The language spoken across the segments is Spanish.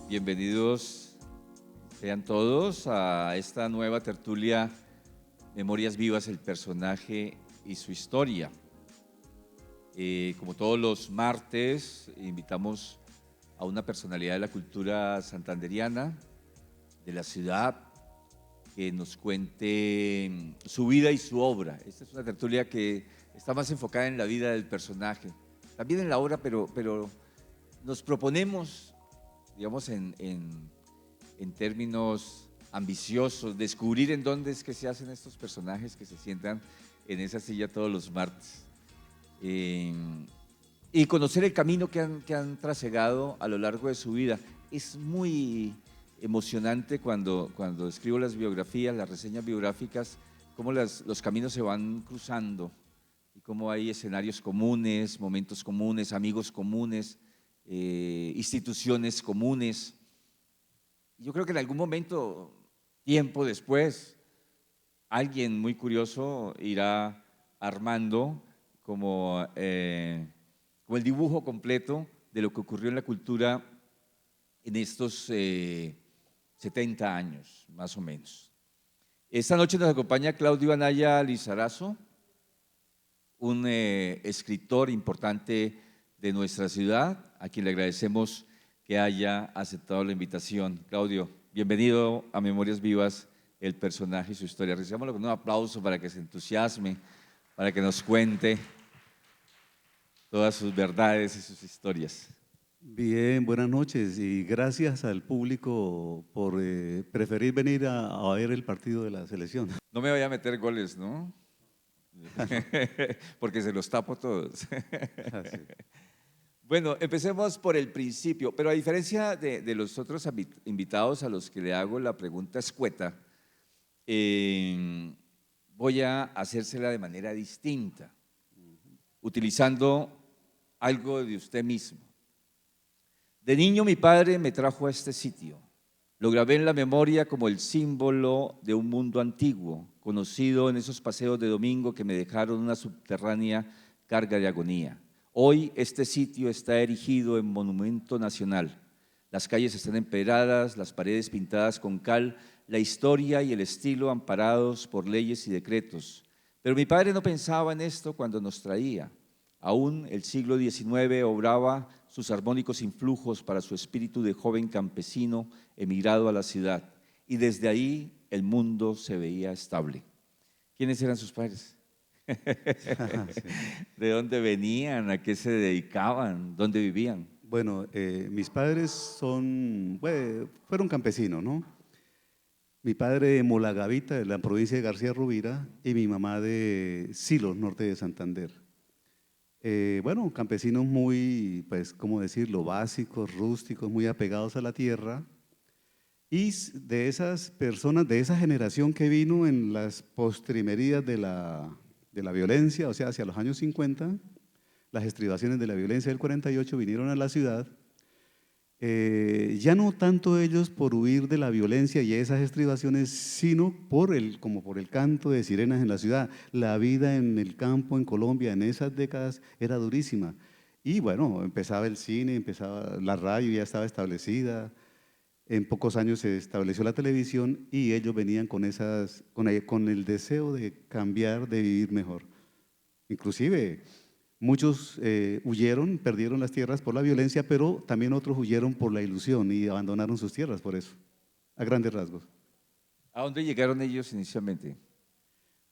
Bienvenidos sean todos a esta nueva tertulia Memorias Vivas, el personaje y su historia. Como todos los martes, invitamos a una personalidad de la cultura santanderiana, de la ciudad, que nos cuente su vida y su obra. Esta es una tertulia que está más enfocada en la vida del personaje, también en la obra, pero nos proponemos, digamos, en términos ambiciosos, descubrir en dónde es que se hacen estos personajes que se sientan en esa silla todos los martes. Y conocer el camino que han trasegado a lo largo de su vida. Es muy emocionante cuando escribo las biografías, las reseñas biográficas, cómo los caminos se van cruzando y cómo hay escenarios comunes, momentos comunes, amigos comunes, instituciones comunes. Yo creo que en algún momento, tiempo después, alguien muy curioso irá armando como el dibujo completo de lo que ocurrió en la cultura en estos 70 años, más o menos. Esta noche nos acompaña Claudio Anaya Lizarazo, un escritor importante de nuestra ciudad, a quien le agradecemos que haya aceptado la invitación. Claudio, bienvenido a Memorias Vivas, el personaje y su historia. Recibámoslo con un aplauso para que se entusiasme, para que nos cuente todas sus verdades y sus historias. Bien, buenas noches y gracias al público por preferir venir a ver el partido de la selección. No me vaya a meter goles, ¿no? Porque se los tapo todos. Así. Bueno, empecemos por el principio, pero a diferencia de los otros invitados a los que le hago la pregunta escueta, voy a hacérsela de manera distinta, utilizando algo de usted mismo. De niño mi padre me trajo a este sitio. Lo grabé en la memoria como el símbolo de un mundo antiguo, conocido en esos paseos de domingo que me dejaron una subterránea carga de agonía. Hoy este sitio está erigido en monumento nacional. Las calles están empedradas, las paredes pintadas con cal, la historia y el estilo amparados por leyes y decretos. Pero mi padre no pensaba en esto cuando nos traía. Aún el siglo XIX obraba sus armónicos influjos para su espíritu de joven campesino emigrado a la ciudad. Y desde ahí el mundo se veía estable. ¿Quiénes eran sus padres? Sí. ¿De dónde venían? ¿A qué se dedicaban? ¿Dónde vivían? Bueno, mis padres fueron campesinos, ¿no? Mi padre de Molagavita, de la provincia de García Rovira, y mi mamá de Silos, norte de Santander. Bueno, campesinos muy, pues, ¿cómo decirlo?, básicos, rústicos, muy apegados a la tierra. Y de esas personas, de esa generación que vino en las postrimerías de la violencia, o sea, hacia los años 50, las estribaciones de la violencia del 48 vinieron a la ciudad, ya no tanto ellos por huir de la violencia y esas estribaciones, sino como por el canto de sirenas en la ciudad. La vida en el campo en Colombia en esas décadas era durísima. Y bueno, empezaba el cine, empezaba la radio, ya estaba establecida. En pocos años se estableció la televisión y ellos venían con el deseo de cambiar, de vivir mejor. Inclusive muchos huyeron, perdieron las tierras por la violencia, pero también otros huyeron por la ilusión y abandonaron sus tierras por eso, a grandes rasgos. ¿A dónde llegaron ellos inicialmente?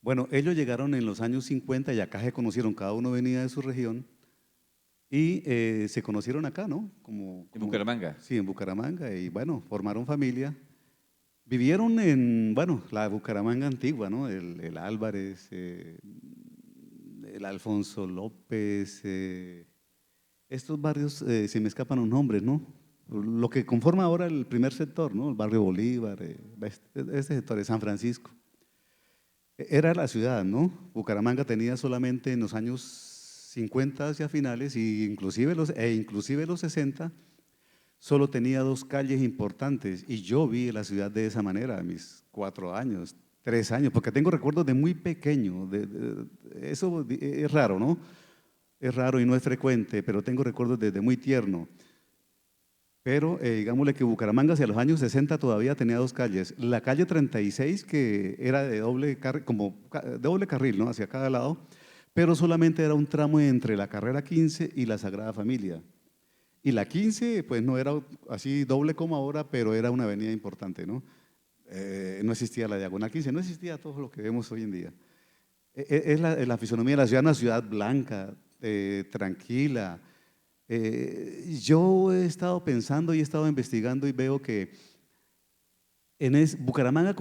Bueno, ellos llegaron en los años 50 y acá se conocieron, cada uno venía de su región y se conocieron acá, ¿no? ¿En Bucaramanga? Sí, en Bucaramanga y bueno, formaron familia. Vivieron en, bueno, la Bucaramanga antigua, ¿no? El Álvarez, el Alfonso López, estos barrios, se me escapan los nombres, ¿no? Lo que conforma ahora el primer sector, ¿no? El barrio Bolívar, este sector de San Francisco. Era la ciudad, ¿no? Bucaramanga tenía solamente en los años 50 hacia finales, y inclusive los 60, solo tenía 2 calles importantes, y yo vi la ciudad de esa manera a mis 4 años, 3 años, porque tengo recuerdos de muy pequeño, eso es raro, ¿no? Es raro y no es frecuente, pero tengo recuerdos desde muy tierno. pero digámosle que Bucaramanga hacia los años 60 todavía tenía dos calles. La calle 36, que era de doble carril, de doble carril, ¿no? Hacia cada lado, pero solamente era un tramo entre la carrera 15 y la Sagrada Familia. Y la 15, pues no era así doble como ahora, pero era una avenida importante, ¿no? No existía la diagonal 15, no existía todo lo que vemos hoy en día. Es la fisonomía de la ciudad, una ciudad blanca, tranquila. Yo he estado pensando y he estado investigando y veo que Bucaramanga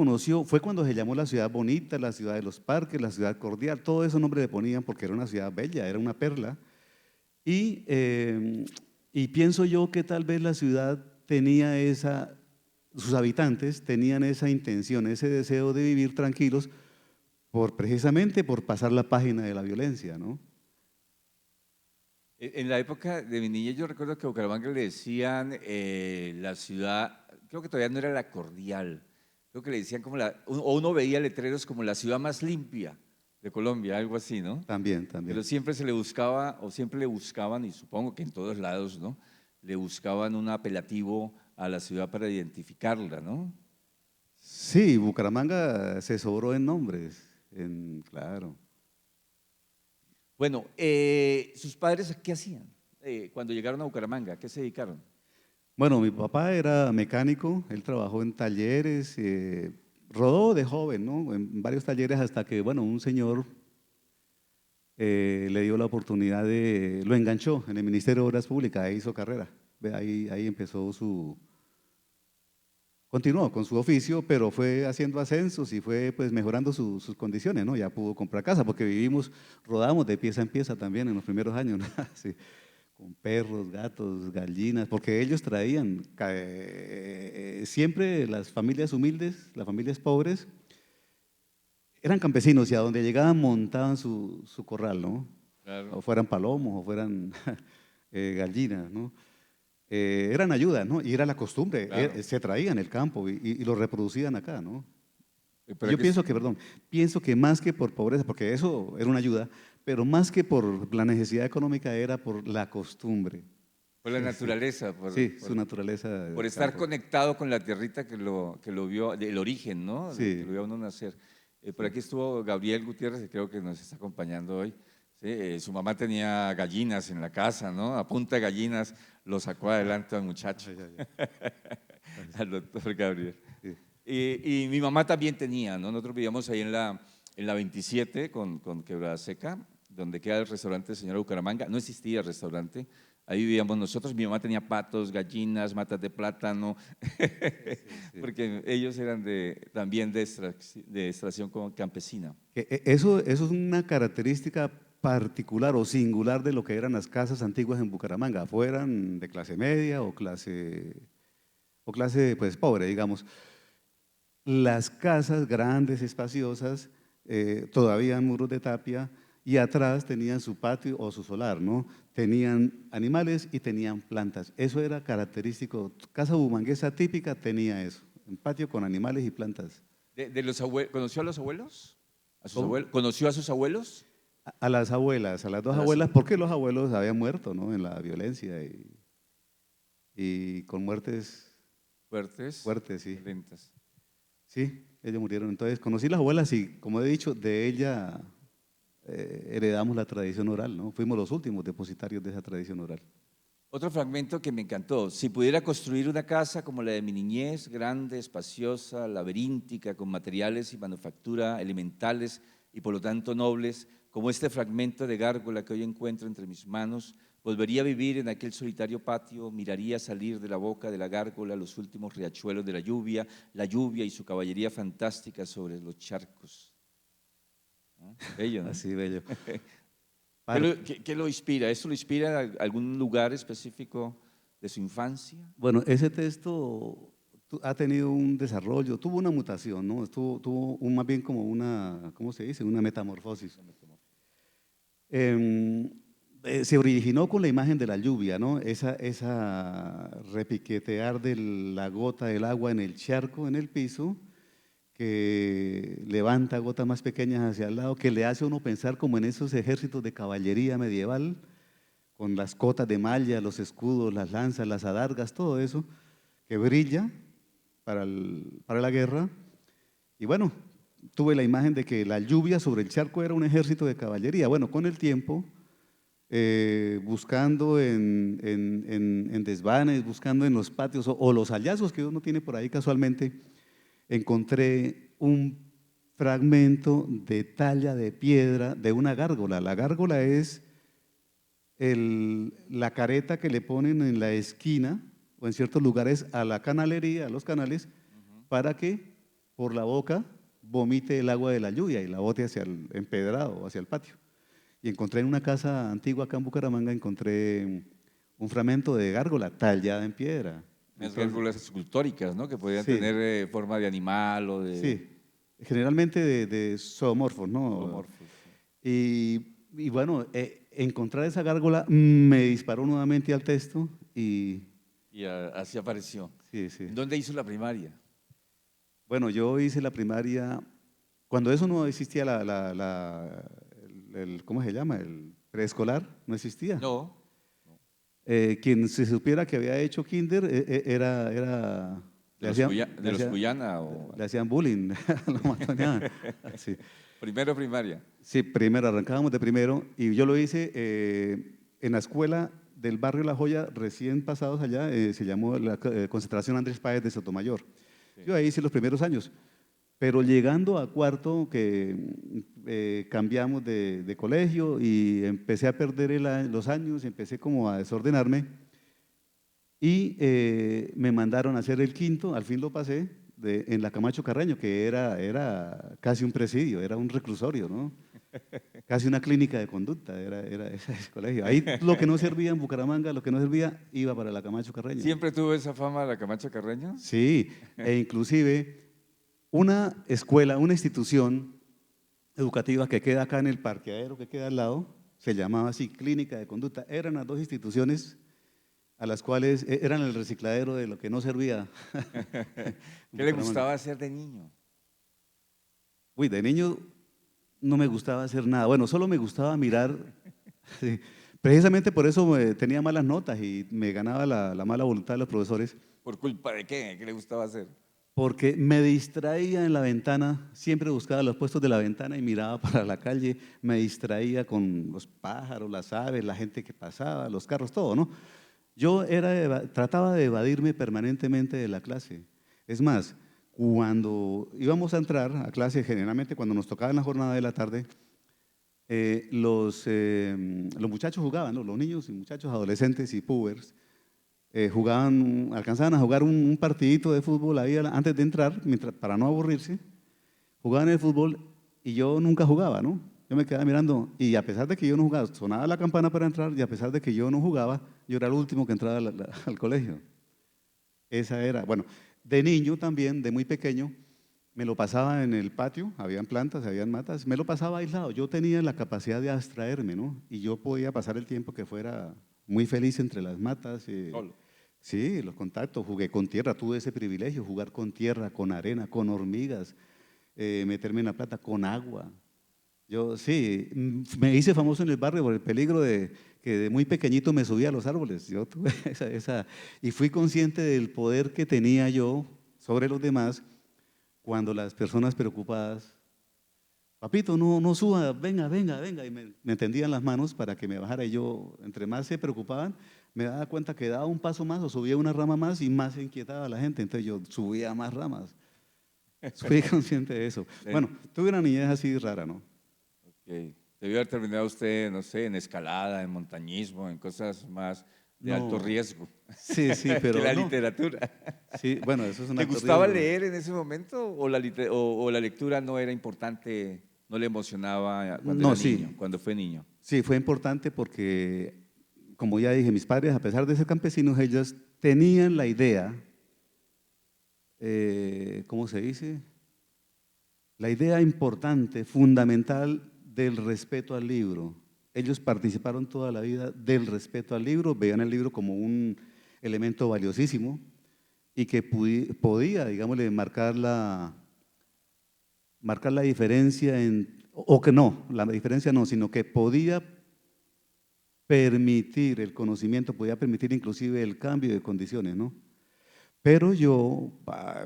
fue cuando se llamó la ciudad bonita, la ciudad de los parques, la ciudad cordial, todo eso nombre le ponían porque era una ciudad bella, era una perla. Y, y pienso yo que tal vez la ciudad tenía sus habitantes tenían esa intención, ese deseo de vivir tranquilos precisamente por pasar la página de la violencia, ¿no? En la época de mi niñez yo recuerdo que a Bucaramanga le decían la ciudad, creo que todavía no era la cordial, creo que le decían como o uno veía letreros como la ciudad más limpia de Colombia, algo así, ¿no? También, también. Pero siempre se le buscaba, o siempre le buscaban, y supongo que en todos lados, ¿no? Le buscaban un apelativo a la ciudad para identificarla, ¿no? Sí, Bucaramanga se sobró en nombres, claro. Bueno, ¿sus padres qué hacían cuando llegaron a Bucaramanga? ¿A qué se dedicaron? Bueno, mi papá era mecánico, él trabajó en talleres, rodó de joven, ¿no? En varios talleres hasta que, bueno, un señor le dio la oportunidad lo enganchó en el Ministerio de Obras Públicas, ahí hizo carrera, ahí empezó continuó con su oficio, pero fue haciendo ascensos y fue pues mejorando sus condiciones, ¿no? Ya pudo comprar casa, porque rodamos de pieza en pieza también en los primeros años, ¿no? Sí, con perros, gatos, gallinas, porque ellos traían, siempre las familias humildes, las familias pobres, eran campesinos y a donde llegaban montaban su corral, ¿no? Claro. O fueran palomos, o fueran gallinas, ¿no? Eran ayudas, ¿no? Y era la costumbre, Claro. se traían el campo y lo reproducían acá, ¿no? Pero Yo pienso que más que por pobreza, porque eso era una ayuda, pero más que por la necesidad económica era por la costumbre. por la naturaleza, Sí, su naturaleza por del estar campo. conectado con la tierrita que lo vio, el origen, ¿no? Que Sí, lo vio a uno nacer. Por sí. aquí estuvo Gabriel Gutiérrez, que creo que nos está acompañando hoy. Sí, su mamá tenía gallinas en la casa, ¿no? A punta de gallinas lo sacó adelante al muchacho, Ay, ay, ay. al doctor Gabriel. Sí. Y mi mamá también tenía, ¿no? Nosotros vivíamos ahí en la 27 con Quebrada Seca, donde queda el restaurante Señora Bucaramanga. No existía el restaurante, ahí vivíamos nosotros. Mi mamá tenía patos, gallinas, matas de plátano, Sí. porque ellos eran también de extracción campesina. Eso es una característica particular o singular de lo que eran las casas antiguas en Bucaramanga, fueran de clase media o clase pues pobre, digamos. Las casas grandes, espaciosas, todavía muros de tapia y atrás tenían su patio o su solar, ¿no? Tenían animales y tenían plantas. Eso era característico. Casa bumanguesa típica tenía eso, un patio con animales y plantas. ¿Conoció a los abuelos? ¿Cómo? ¿Conoció a sus abuelos? A las abuelas, a las dos A las- abuelas, porque los abuelos habían muerto, ¿no? En la violencia y con muertes Fuertes, fuertes, sí. violentas. Sí, ellos murieron. Entonces conocí las abuelas y, como he dicho, de ella heredamos la tradición oral, ¿no? Fuimos los últimos depositarios de esa tradición oral. Otro fragmento que me encantó. Si pudiera construir una casa como la de mi niñez, grande, espaciosa, laberíntica, con materiales y manufactura elementales y por lo tanto nobles, como este fragmento de gárgola que hoy encuentro entre mis manos, volvería a vivir en aquel solitario patio, miraría salir de la boca de la gárgola los últimos riachuelos de la lluvia y su caballería fantástica sobre los charcos. ¿No? Bello, ¿no? Así, bello. ¿Qué Par- qué lo inspira? ¿Eso lo inspira algún lugar específico de su infancia? bueno, ese texto ha tenido un desarrollo, tuvo una mutación, ¿no? Tuvo más bien como ¿cómo se dice? Una metamorfosis. Em, Se originó con la imagen de la lluvia, ¿no? Esa repiquetear de la gota del agua en el charco, en el piso, que levanta gotas más pequeñas hacia el lado, que le hace a uno pensar como en esos ejércitos de caballería medieval, con las cotas de malla, los escudos, las lanzas, las adargas, todo eso que brilla para la guerra. Y bueno, tuve la imagen de que la lluvia sobre el charco era un ejército de caballería. Bueno, con el tiempo, buscando en desvanes, buscando en los patios o los hallazgos que uno tiene por ahí casualmente, encontré un fragmento de talla de piedra de una gárgola. La gárgola es la careta que le ponen en la esquina o en ciertos lugares a la canalería, a los canales, para que por la boca vomite el agua de la lluvia y la bote hacia el empedrado o hacia el patio. Y encontré en una casa antigua acá en Bucaramanga, encontré un fragmento de gárgola tallada en piedra. Unas gárgolas escultóricas, ¿no? Que podían Sí, tener forma de animal o de… sí, generalmente de zoomorfos, ¿no? zoomorfos, Y bueno, encontrar esa gárgola me disparó nuevamente al texto y y así apareció. sí, sí. ¿En dónde hizo la primaria? Bueno, yo hice la primaria, cuando eso no existía ¿cómo se llama? El preescolar, no existía. No, Quien se supiera que había hecho kinder era de le los hacían, Cuyana o… le hacían bullying, lo matoneaban. Sí. Primero primaria. Sí, primero, arrancábamos de primero y yo lo hice en la escuela del barrio La Joya, recién pasados allá, se llamó la Concentración Andrés Páez de Sotomayor. Sí. Yo ahí hice los primeros años, pero llegando a cuarto que cambiamos de colegio y empecé a perder los años, empecé como a desordenarme y me mandaron a hacer el quinto, al fin lo pasé, en la Camacho Carreño, que era casi un presidio, era un reclusorio, ¿no? Casi una clínica de conducta, era ese colegio. Ahí lo que no servía en Bucaramanga, lo que no servía, iba para la Camacho Carreño. ¿Siempre tuvo esa fama la Camacho Carreño? Sí, e inclusive una escuela, una institución educativa que queda acá en el parqueadero que queda al lado, se llamaba así, Clínica de Conducta. Eran las dos instituciones a las cuales eran el recicladero de lo que no servía. ¿Qué le gustaba hacer de niño? Uy, de niño no me gustaba hacer nada. Bueno, solo me gustaba mirar. Sí. Precisamente por eso tenía malas notas y me ganaba la mala voluntad de los profesores, ¿Por culpa de qué? ¿Qué le gustaba hacer? porque me distraía en la ventana, siempre buscaba los puestos de la ventana y miraba para la calle, me distraía con los pájaros, las aves, la gente que pasaba, los carros, todo, ¿no? Yo trataba de evadirme permanentemente de la clase. Es más, cuando íbamos a entrar a clase, generalmente cuando nos tocaba en la jornada de la tarde, los muchachos jugaban, ¿no? Los niños y muchachos, adolescentes y púbers, alcanzaban a jugar un partidito de fútbol ahí antes de entrar, para no aburrirse, jugaban el fútbol y yo nunca jugaba, ¿no? Yo me quedaba mirando y a pesar de que yo no jugaba, sonaba la campana para entrar y a pesar de que yo no jugaba, yo era el último que entraba al colegio. Esa era, bueno, de niño también, de muy pequeño, me lo pasaba en el patio, habían plantas, habían matas, me lo pasaba aislado. Yo tenía la capacidad de abstraerme, ¿no? Y yo podía pasar el tiempo que fuera muy feliz entre las matas. Solo. Sí, los contactos, jugué con tierra, tuve ese privilegio, jugar con tierra, con arena, con hormigas, meterme en la plata, con agua. Yo sí, me hice famoso en el barrio por el peligro de que de muy pequeñito me subía a los árboles. Yo tuve y fui consciente del poder que tenía yo sobre los demás cuando las personas preocupadas, papito, no suba, venga, venga, venga, y me tendían las manos para que me bajara y yo, entre más se preocupaban, me daba cuenta que daba un paso más o subía una rama más y más se inquietaba la gente, entonces yo subía más ramas. Fui consciente de eso. Bueno, tuve una niñez así rara, ¿no? Okay. Debió haber terminado usted, no sé, en escalada, en montañismo, en cosas más de alto No, riesgo sí, sí, pero que la no. literatura. Sí, bueno, eso es un ¿Te alto gustaba riesgo. leer en ese momento o la lectura no era importante, no le emocionaba cuando No, era niño, sí, cuando fue niño? sí, fue importante porque, como ya dije, mis padres, a pesar de ser campesinos, ellos tenían la idea, ¿cómo se dice? La idea importante, fundamental del respeto al libro. Ellos participaron toda la vida del respeto al libro, veían el libro como un elemento valiosísimo y que podía, digámosle, marcar la diferencia o que no, la diferencia no, sino que podía permitir el conocimiento, podía permitir inclusive el cambio de condiciones, ¿no? Pero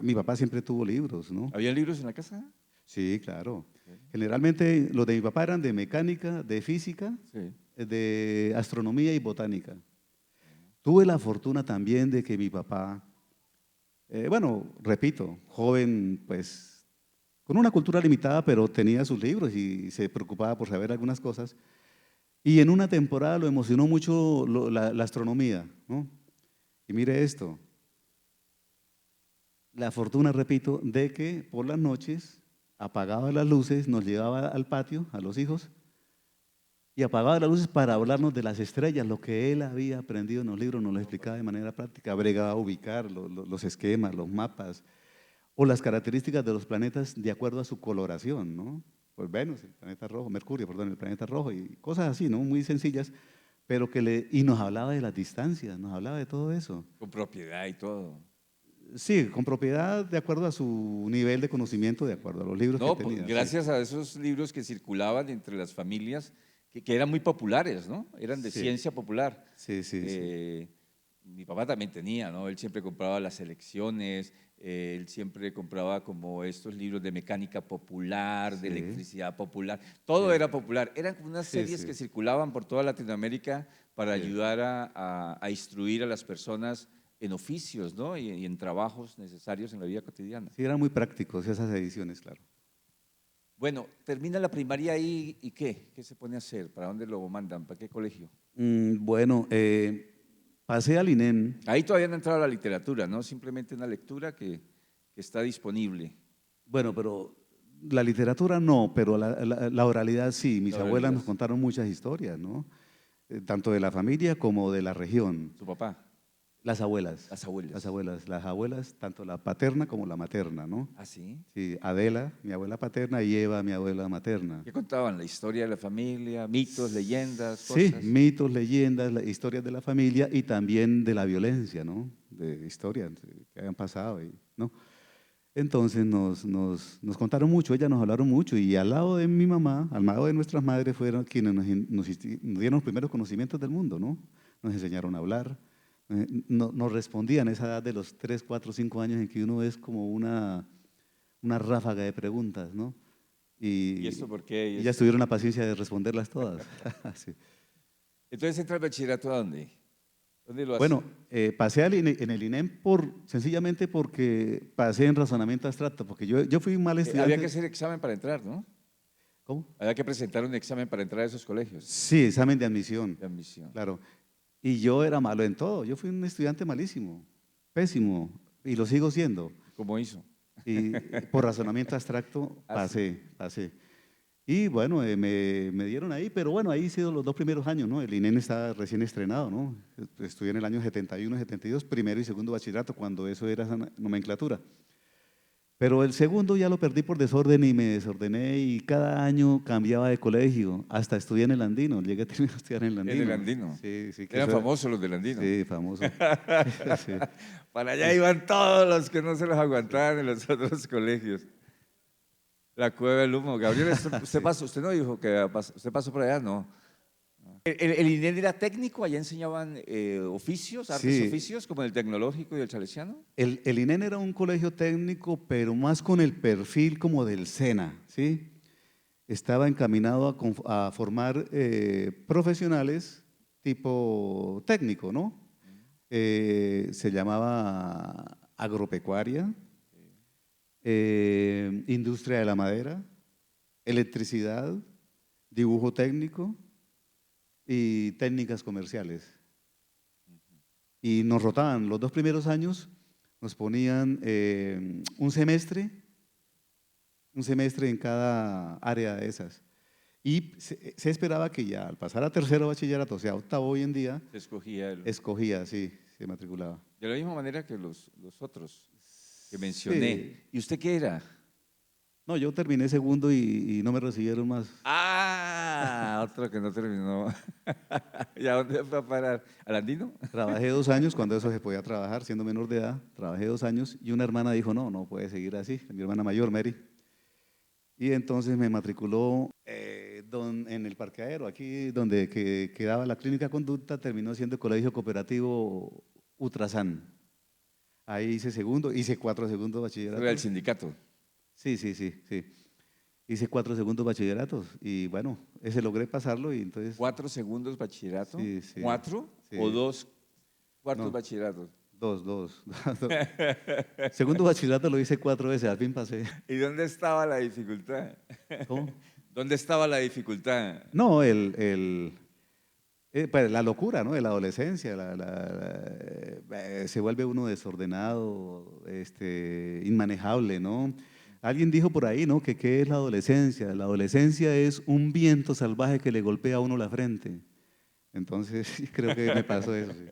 mi papá siempre tuvo libros, ¿no? ¿Había libros en la casa? Sí, claro. Generalmente los de mi papá eran de mecánica, de física, Sí. de astronomía y botánica. Tuve la fortuna también de que mi papá, bueno, repito, joven, pues, con una cultura limitada, pero tenía sus libros y se preocupaba por saber algunas cosas. Y en una temporada lo emocionó mucho la astronomía, ¿no? Y mire esto, la fortuna, repito, de que por las noches apagaba las luces, nos llevaba al patio, a los hijos, y apagaba las luces para hablarnos de las estrellas, lo que él había aprendido en los libros, nos lo explicaba de manera práctica, bregaba a ubicar los esquemas, los mapas, o las características de los planetas de acuerdo a su coloración, ¿no? Pues Venus, el planeta rojo, Mercurio, perdón, el planeta rojo, y cosas así, ¿no? Muy sencillas, pero y nos hablaba de las distancias, nos hablaba de todo eso. Con propiedad y todo. Sí, con propiedad de acuerdo a su nivel de conocimiento, de acuerdo a los libros que No, tenía. Sí. gracias a esos libros que circulaban entre las familias, que eran muy populares, ¿no? Eran de Sí, ciencia popular. sí, sí, sí. Mi papá también tenía, ¿no? Él siempre compraba las selecciones, él siempre compraba como estos libros de mecánica popular, de Sí, electricidad popular, todo sí, era popular. Eran como unas sí, series que sí, circulaban por toda Latinoamérica para sí. ayudar a instruir a las personas en oficios, ¿no? Y en trabajos necesarios en la vida cotidiana. Sí, eran muy prácticos esas ediciones, claro. Bueno, termina la primaria ahí y ¿qué? ¿Qué se pone a hacer? ¿Para dónde lo mandan? ¿Para qué colegio? Bueno, pasé al INEM. Ahí todavía no ha entrado la literatura, ¿no? Simplemente una lectura que está disponible. Bueno, pero la literatura no, pero la oralidad sí. Mis La abuelas oralidad, nos contaron muchas historias, ¿no? Tanto de la familia como de la región. su papá, Las abuelas, las abuelas. las abuelas, tanto la paterna como la materna, ¿no? ¿Ah, sí? Sí, Adela, mi abuela paterna, y Eva, mi abuela materna. ¿Qué contaban? La historia de la familia, mitos, leyendas, Sí, cosas. mitos, leyendas, historias de la familia y también de la violencia, ¿no? De historias que habían pasado, ¿no? Entonces nos contaron mucho, ellas nos hablaron mucho y al lado de mi mamá, al lado de nuestras madres, fueron quienes nos dieron los primeros conocimientos del mundo, ¿no? Nos enseñaron a hablar, nos respondían a esa edad de los 3, 4, 5 años en que uno es como una ráfaga de preguntas, ¿no? ¿Y esto por qué? ¿Y y ellas esto? tuvieron la paciencia de responderlas todas. Sí. Entonces entra el bachillerato ¿a dónde? ¿Dónde lo hace? Bueno, pasé en el INEM sencillamente porque pasé en razonamiento abstracto, porque yo fui un mal Había que estudiante. hacer examen para entrar, ¿no? ¿Cómo? Había que presentar un examen para entrar a esos colegios Sí, examen de admisión, de admisión. claro. Y yo era malo en todo, yo fui un estudiante malísimo, pésimo, y lo sigo siendo. ¿Cómo hizo? Y por razonamiento abstracto Ah, sí. pasé. Y bueno, me dieron ahí, pero bueno, ahí han sido los 2 primeros años, ¿no? El INEM está recién estrenado, ¿no? Estudié en el año 71, 72, primero y segundo bachillerato, cuando eso era esa nomenclatura. Pero el segundo ya lo perdí por desorden y me desordené y cada año cambiaba de colegio, hasta estudié en el Andino, llegué a terminar de estudiar en el En el Andino. Andino. Sí, sí, que Eran eso era, famosos los del Andino. sí, famoso. Sí, Para allá iban todos los que no se los aguantaban en los otros colegios. La cueva del humo. Gabriel, usted sí. pasó, usted no dijo que usted pasó por allá, no. ¿El INED era técnico? ¿Allá enseñaban oficios, artes y Sí, oficios, como el tecnológico y el salesiano? el INEM era un colegio técnico, pero más con el perfil como del SENA, ¿sí? Estaba encaminado a formar profesionales tipo técnico, ¿no? Se llamaba agropecuaria, industria de la madera, electricidad, dibujo técnico y técnicas comerciales. Y nos rotaban los 2 primeros años, nos ponían un semestre en cada área de esas. Y se esperaba que ya al pasar a tercero bachillerato, o sea, octavo hoy en día, Se escogía escogía, sí, se matriculaba. de la misma manera que los otros que Sí. mencioné. ¿Y usted qué era? No, yo terminé segundo y no me recibieron más. Ah, otro que no terminó. ¿Y a dónde fue a parar? ¿Al Andino? Trabajé 2 años cuando eso se podía trabajar, siendo menor de edad. Trabajé 2 años y una hermana dijo, no, no puede seguir así. Mi hermana mayor, Mary. Y entonces me matriculó en el parqueadero, aquí donde quedaba la clínica Conducta, terminó siendo el colegio cooperativo Ultrasan. Ahí hice segundo, hice 4 segundos Era el bachilleratos. sindicato. Sí, sí, sí, sí. Hice 4 segundos bachilleratos y bueno, ese logré pasarlo y entonces, 4 segundos bachillerato. sí, sí, ¿Cuatro o sí. 2 cuartos No, bachilleratos? dos. Segundo bachillerato lo hice 4 veces, al fin pasé. ¿Y dónde estaba la dificultad? ¿Cómo? ¿Dónde estaba la dificultad? No, pues, la locura, ¿no? De la adolescencia, se vuelve uno desordenado, inmanejable, ¿no? Alguien dijo por ahí, ¿no? Que ¿qué es la adolescencia? La adolescencia es un viento salvaje que le golpea a uno la frente. Entonces, creo que me pasó eso, sí.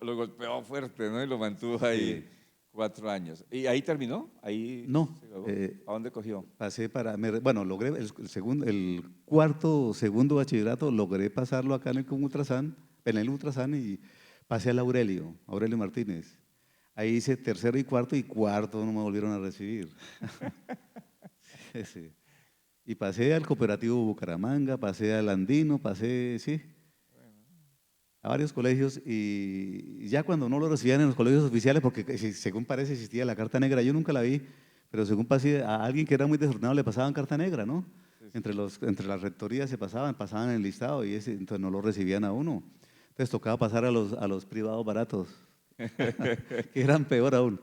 Lo golpeó fuerte, ¿no? Y lo mantuvo ahí Sí. 4 años. ¿Y ahí terminó? ¿Ahí No, se graduó? ¿A dónde cogió? pasé bueno, logré el cuarto, segundo bachillerato, logré pasarlo acá en el Ultrasan y pasé al Aurelio Martínez. Ahí hice tercero y cuarto no me volvieron a recibir. Sí. Y pasé al Cooperativo Bucaramanga, pasé al Andino, pasé, sí, a varios colegios y ya cuando no lo recibían en los colegios oficiales, porque según parece existía la carta negra, yo nunca la vi, pero según pasé, a alguien que era muy desordenado le pasaban carta negra, ¿no? Sí, sí. Entre las rectorías pasaban el listado y entonces no lo recibían a uno. Entonces tocaba pasar a los privados baratos, que eran peor aún.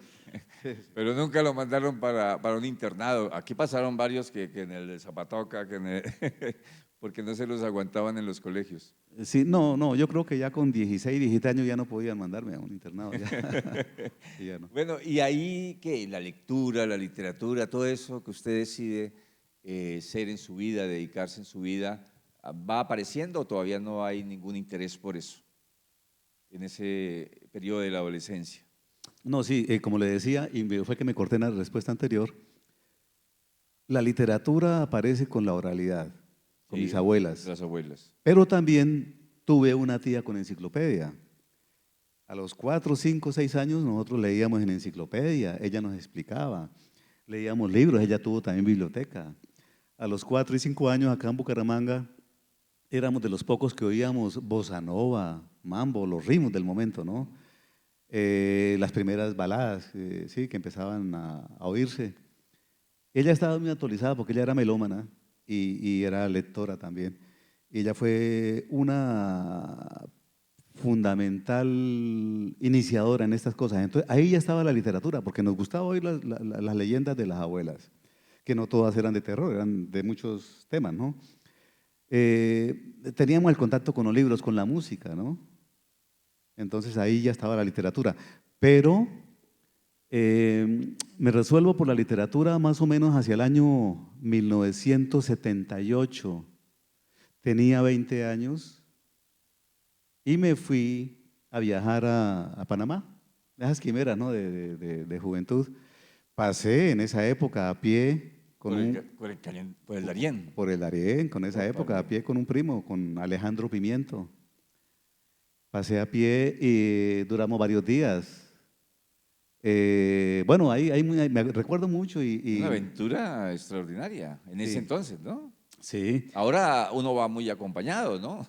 Pero nunca lo mandaron para un internado. Aquí pasaron varios que en el de Zapatoca, porque no se los aguantaban en los colegios. Sí, no, yo creo que ya con 16, 17 años ya no podían mandarme a un internado, ya, sí, ya no. Bueno, y ahí que la lectura, la literatura, todo eso que usted decide ser en su vida, dedicarse en su vida, ¿va apareciendo o todavía no hay ningún interés por eso en ese periodo de la adolescencia? No, sí, como le decía, y fue que me corté en la respuesta anterior, la literatura aparece con la oralidad, con mis Sí, abuelas, las abuelas. pero también tuve una tía con enciclopedia. A los 4, 5, 6 años nosotros leíamos en enciclopedia, ella nos explicaba, leíamos libros, ella tuvo también biblioteca. A los 4 y 5 años acá en Bucaramanga éramos de los pocos que oíamos bossa nova, mambo, los ritmos del momento, ¿no? Las primeras baladas, sí, que empezaban a oírse. Ella estaba muy actualizada porque ella era melómana y era lectora también. Y ella fue una fundamental iniciadora en estas cosas. Entonces, ahí ya estaba la literatura, porque nos gustaba oír las leyendas de las abuelas, que no todas eran de terror, eran de muchos temas, ¿no? Teníamos el contacto con los libros, con la música, ¿no? Entonces ahí ya estaba la literatura. Pero me resuelvo por la literatura más o menos hacia el año 1978. Tenía 20 años y me fui a viajar a Panamá, esas quimeras, ¿no? de juventud. Pasé en esa época a pie Por el Darién. por el Darién, con esa época a Opa, pie con un primo, con Alejandro Pimiento. Pasé a pie y duramos varios días. Bueno, me recuerdo mucho una aventura extraordinaria en ese sí, entonces, ¿no? sí, Ahora uno va muy acompañado, ¿no?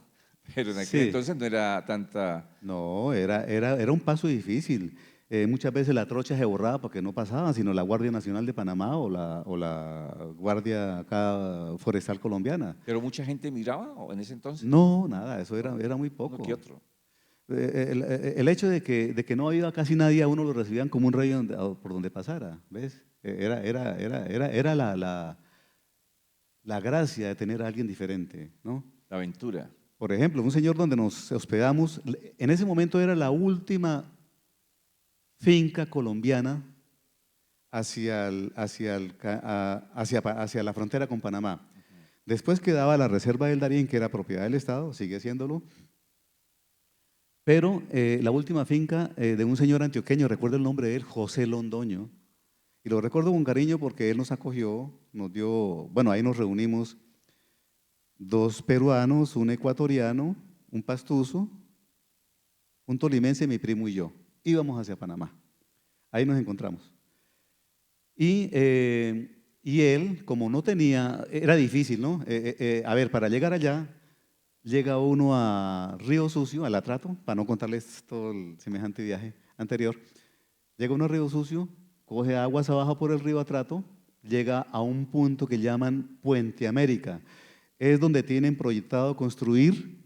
Pero en aquel sí. entonces no era tanta. No, era un paso difícil. Muchas veces la trocha se borraba porque no pasaba, sino la Guardia Nacional de Panamá o la Guardia acá Forestal Colombiana. Pero mucha gente miraba en ese entonces, No, nada, eso ¿no? era muy Uno que poco. otro. El hecho de que no había casi nadie, a uno lo recibían como un rey por donde pasara, ¿ves? Era la gracia de tener a alguien diferente, ¿no? La aventura. Por ejemplo, un señor donde nos hospedamos, en ese momento era la última finca colombiana hacia la frontera con Panamá. Después quedaba la reserva del Darién, que era propiedad del Estado, sigue siéndolo, pero la última finca de un señor antioqueño, recuerdo el nombre de él, José Londoño, y lo recuerdo con cariño porque él nos acogió, nos dio, bueno, ahí nos reunimos 2 peruanos, un ecuatoriano, un pastuso, un tolimense, mi primo y yo. Íbamos hacia Panamá. Ahí nos encontramos. Y Y él, como no tenía, era difícil, ¿no? A ver, para llegar allá, llega uno a Río Sucio, al Atrato, para no contarles todo el semejante viaje anterior. Llega uno a Río Sucio, coge aguas abajo por el río Atrato, llega a un punto que llaman Puente América. Es donde tienen proyectado construir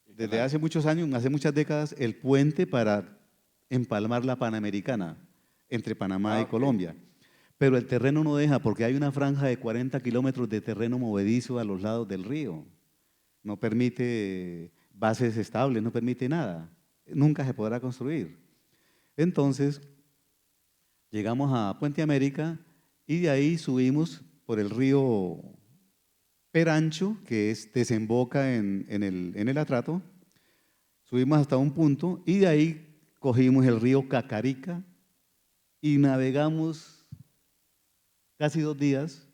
desde hace muchos años, hace muchas décadas, el puente para empalmar la Panamericana entre Panamá Ah, y ok. Colombia. Pero el terreno no deja porque hay una franja de 40 kilómetros de terreno movedizo a los lados del río. No permite bases estables, no permite nada. Nunca se podrá construir. Entonces, llegamos a Puente América y de ahí subimos por el río Perancho, desemboca en el Atrato. Subimos hasta un punto y de ahí cogimos el río Cacarica y navegamos casi 2 días.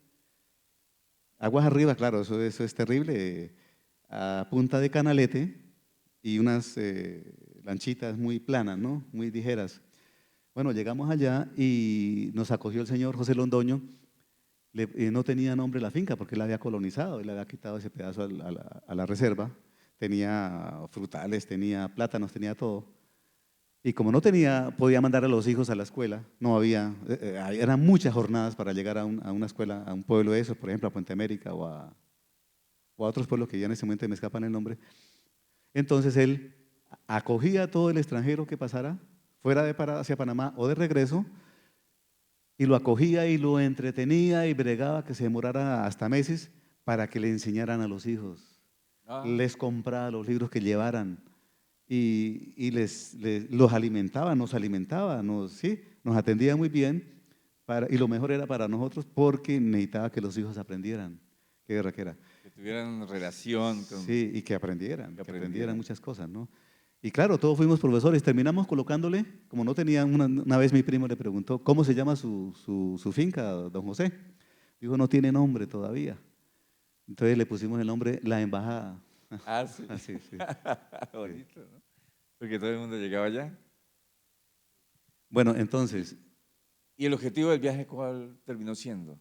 Aguas arriba, claro, eso es terrible. A punta de canalete y unas lanchitas muy planas, ¿no? Muy ligeras. Bueno, llegamos allá y nos acogió el señor José Londoño. No tenía nombre la finca porque él la había colonizado, él le había quitado ese pedazo a la reserva. Tenía frutales, tenía plátanos, tenía todo. Y como no tenía, podía mandar a los hijos a la escuela, no había, eran muchas jornadas para llegar a una escuela, a un pueblo de esos, por ejemplo, a Puente América o a otros pueblos que ya en ese momento me escapan el nombre. Entonces él acogía a todo el extranjero que pasara, fuera de hacia Panamá o de regreso, y lo acogía y lo entretenía y bregaba que se demorara hasta meses para que le enseñaran a los hijos. Ah, Les compraba los libros que llevaran y los alimentaba, sí, nos atendía muy bien y lo mejor era para nosotros porque necesitaba que los hijos aprendieran. Qué guerra que era. que tuvieran relación, Sí, y que que aprendieran aprendieran. muchas cosas, ¿no? Y claro, todos fuimos profesores, terminamos colocándole, como no tenía, una vez mi primo le preguntó, ¿cómo se llama su finca, don José? Dijo, no tiene nombre todavía. Entonces le pusimos el nombre La Embajada. Ah, sí. Así, sí, sí. Bonito, ¿no? Porque todo el mundo llegaba allá. Bueno, entonces, ¿Y el objetivo del viaje cuál terminó siendo?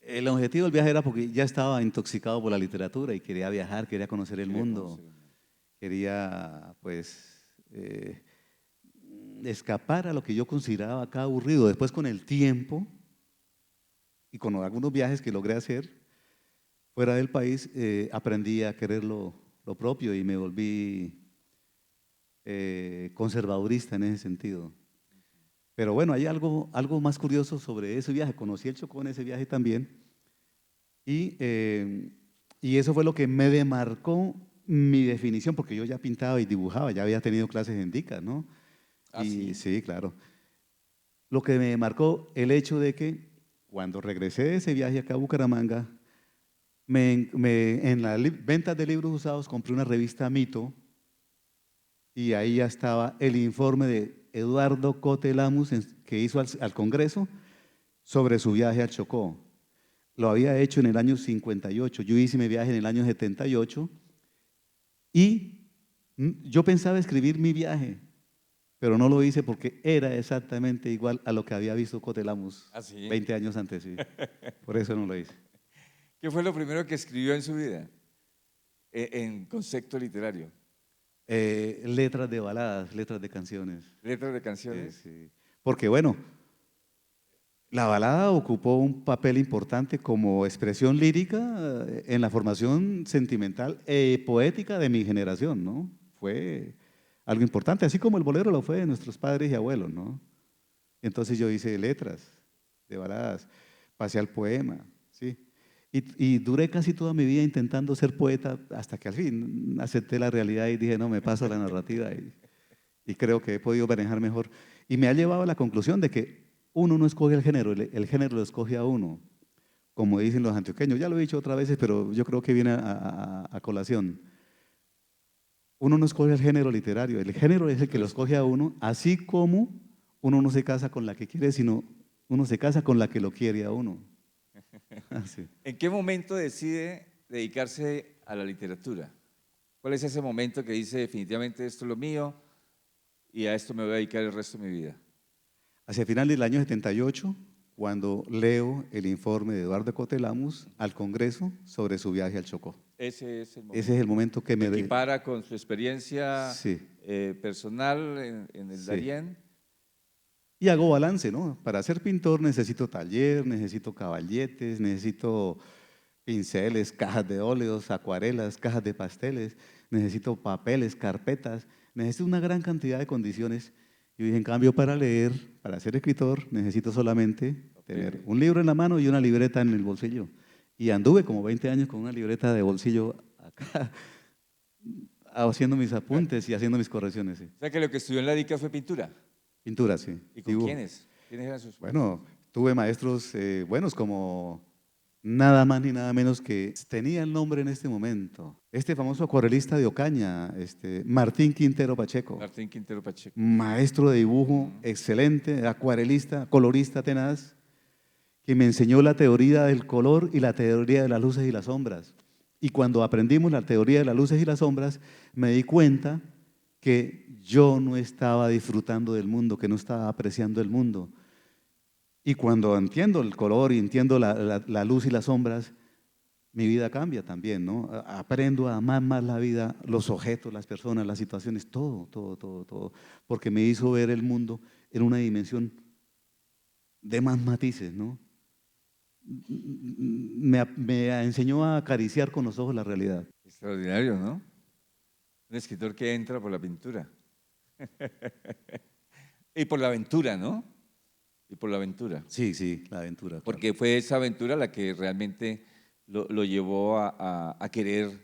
el objetivo del viaje era porque ya estaba intoxicado por la literatura y quería viajar, quería conocer el Quería mundo, conocer el mundo. quería, pues, escapar a lo que yo consideraba acá aburrido. Después, con el tiempo y con algunos viajes que logré hacer fuera del país, aprendí a querer lo propio y me volví conservadurista en ese sentido. Pero bueno, hay algo más curioso sobre ese viaje. Conocí el Chocó en ese viaje también y, eh, y eso fue lo que me demarcó mi definición, porque yo ya pintaba y dibujaba, ya había tenido clases en DICA, ¿no? Ah, Y sí. sí, claro. Lo que me marcó el hecho de que cuando regresé de ese viaje acá a Bucaramanga, en las ventas de libros usados compré una revista Mito y ahí ya estaba el informe de Eduardo Cote Lamus que hizo al Congreso sobre su viaje al Chocó. Lo había hecho en el año 58, yo hice mi viaje en el año 78 y yo pensaba escribir mi viaje, pero no lo hice porque era exactamente igual a lo que había visto Cote Lamus Ah, sí. 20 años antes, sí. Por eso no lo hice. ¿Qué fue lo primero que escribió en su vida? En concepto literario. Letras de baladas, letras de canciones. Letras de Sí, canciones. sí. Porque bueno, la balada ocupó un papel importante como expresión lírica en la formación sentimental e poética de mi generación, ¿no? Fue algo importante, así como el bolero lo fue de nuestros padres y abuelos, ¿no? Entonces yo hice letras de baladas, pasé al poema, ¿sí? Y duré casi toda mi vida intentando ser poeta hasta que al fin acepté la realidad y dije, no, me paso a la narrativa y creo que he podido manejar mejor. Y me ha llevado a la conclusión de que uno no escoge el género, el género lo escoge a uno, como dicen los antioqueños. Ya lo he dicho otras veces, pero yo creo que viene a colación. Uno no escoge el género literario, el género es el que Lo lo escoge a escoge. uno, así como uno no se casa con la que quiere, sino uno se casa con la que lo quiere a uno. Así. ¿En qué momento decide dedicarse a la literatura? ¿Cuál es ese momento que dice definitivamente esto es lo mío y a esto me voy a dedicar el resto de mi vida? Hacia final del año 78, cuando leo el informe de Eduardo Cotelamus al Congreso sobre su viaje al Chocó. Ese es el momento. Ese es el momento que me... Equipara con su experiencia Sí. personal en el Sí. Darién. Y hago balance, ¿no? Para ser pintor necesito taller, necesito caballetes, necesito pinceles, cajas de óleos, acuarelas, cajas de pasteles, necesito papeles, carpetas, necesito una gran cantidad de condiciones. Y dije, en cambio, para leer, para ser escritor, necesito solamente tener un libro en la mano y una libreta en el bolsillo. Y anduve como 20 años con una libreta de bolsillo acá, haciendo mis apuntes y haciendo mis correcciones. Sí. O sea que lo que estudió en la DICA fue pintura. Pintura, sí. ¿Y con Dibujo. quiénes? ¿Quiénes eran sus Bueno, tuve maestros buenos como nada más ni nada menos que tenía el nombre en este momento. Este famoso acuarelista de Ocaña, Martín Quintero Pacheco. Martín Quintero Pacheco. Maestro de dibujo, excelente, acuarelista, colorista tenaz, que me enseñó la teoría del color y la teoría de las luces y las sombras. Y cuando aprendimos la teoría de las luces y las sombras, me di cuenta que yo no estaba disfrutando del mundo, que no estaba apreciando el mundo. Y cuando entiendo el color y entiendo la luz y las sombras, mi vida cambia también, ¿no? Aprendo a amar más la vida, los objetos, las personas, las situaciones, todo, porque me hizo ver el mundo en una dimensión de más matices, ¿no? Me enseñó a acariciar con los ojos la realidad. Extraordinario, ¿no? Un escritor que entra por la pintura. Y por la aventura, ¿no? Y por la aventura. Sí, sí, la aventura. Claro. Porque fue esa aventura la que realmente lo llevó a querer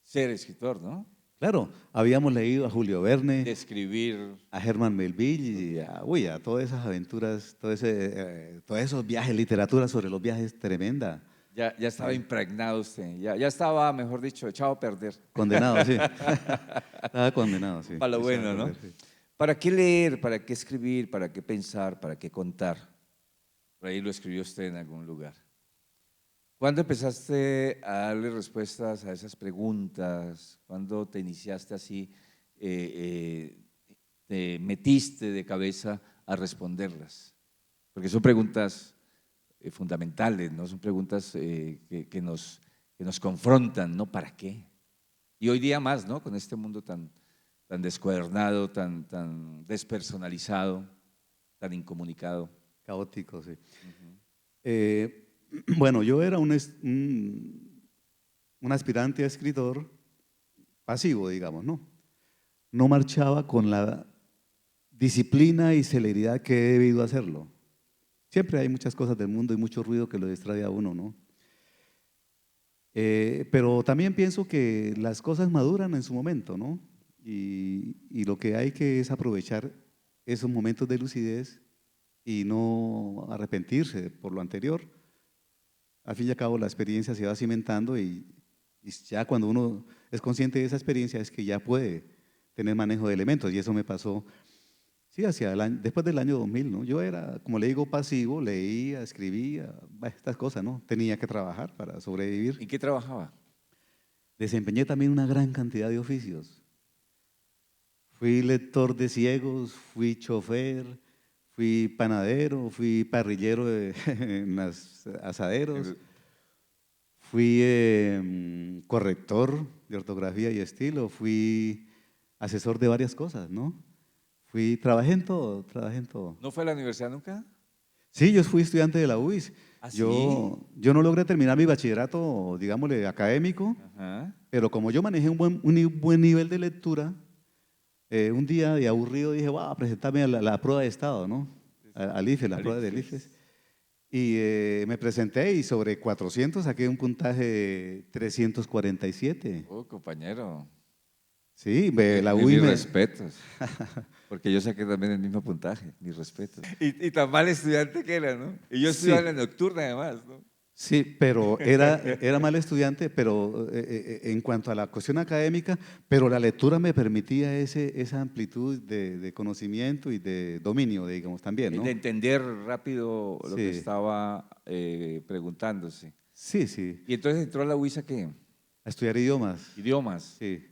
ser escritor, ¿no? Claro, habíamos leído a Julio Verne, De escribir. a Herman Melville y a todas esas aventuras, todos esos viajes, literatura sobre los viajes tremenda. Ya estaba impregnado usted, ya estaba, mejor dicho, echado a perder. Condenado, sí. Estaba condenado, sí. Para lo bueno, ¿no? Sí. ¿Para qué leer? ¿Para qué escribir? ¿Para qué pensar? ¿Para qué contar? Por ahí lo escribió usted en algún lugar. ¿Cuándo empezaste a darle respuestas a esas preguntas? ¿Cuándo te iniciaste así, te metiste de cabeza a responderlas? Porque son preguntas fundamentales, ¿no? Son preguntas que nos confrontan, ¿no? ¿Para qué? Y hoy día más, ¿no? Con este mundo tan descuadernado, tan despersonalizado, tan incomunicado. Caótico, sí. Bueno, yo era un aspirante a escritor pasivo, digamos, ¿no? No marchaba con la disciplina y celeridad que he debido hacerlo. Siempre hay muchas cosas del mundo y mucho ruido que lo distrae a uno, ¿no? Pero también pienso que las cosas maduran en su momento, ¿no? Y lo que hay que es aprovechar esos momentos de lucidez y no arrepentirse por lo anterior. Al fin y al cabo la experiencia se va cimentando y ya cuando uno es consciente de esa experiencia es que ya puede tener manejo de elementos y eso me pasó, sí, después del año 2000, ¿no? Yo era, como le digo, pasivo, leía, escribía, estas cosas, ¿no? Tenía que trabajar para sobrevivir. ¿En qué trabajaba? Desempeñé también una gran cantidad de oficios. Fui lector de ciegos, fui chofer, fui panadero, fui parrillero en los asaderos, fui corrector de ortografía y estilo, fui asesor de varias cosas, ¿no? Trabajé en todo, trabajé en todo. ¿No fue a la universidad nunca? Sí, yo fui estudiante de la UIS. ¿Ah, sí? Yo no logré terminar mi bachillerato, digámosle, académico, Ajá. pero como yo manejé un buen nivel de lectura, un día de aburrido dije, voy a presentarme a la prueba de estado, ¿no? Al IFES, la prueba del IFES. Y me presenté y sobre 400 saqué un puntaje de 347. Oh, compañero. Sí, la Mis UI respetos. Porque yo saqué también el mismo puntaje, mis respetos. Y tan mal estudiante que era, ¿no? Y yo estudiaba en la nocturna además, ¿no? Sí, pero era mal estudiante, pero en cuanto a la cuestión académica, pero la lectura me permitía esa amplitud de conocimiento y de dominio, digamos, también, ¿no? De entender rápido lo que Sí. estaba preguntándose. Sí, sí. Y entonces entró a la UISA, ¿qué? A estudiar idiomas. Idiomas. Sí.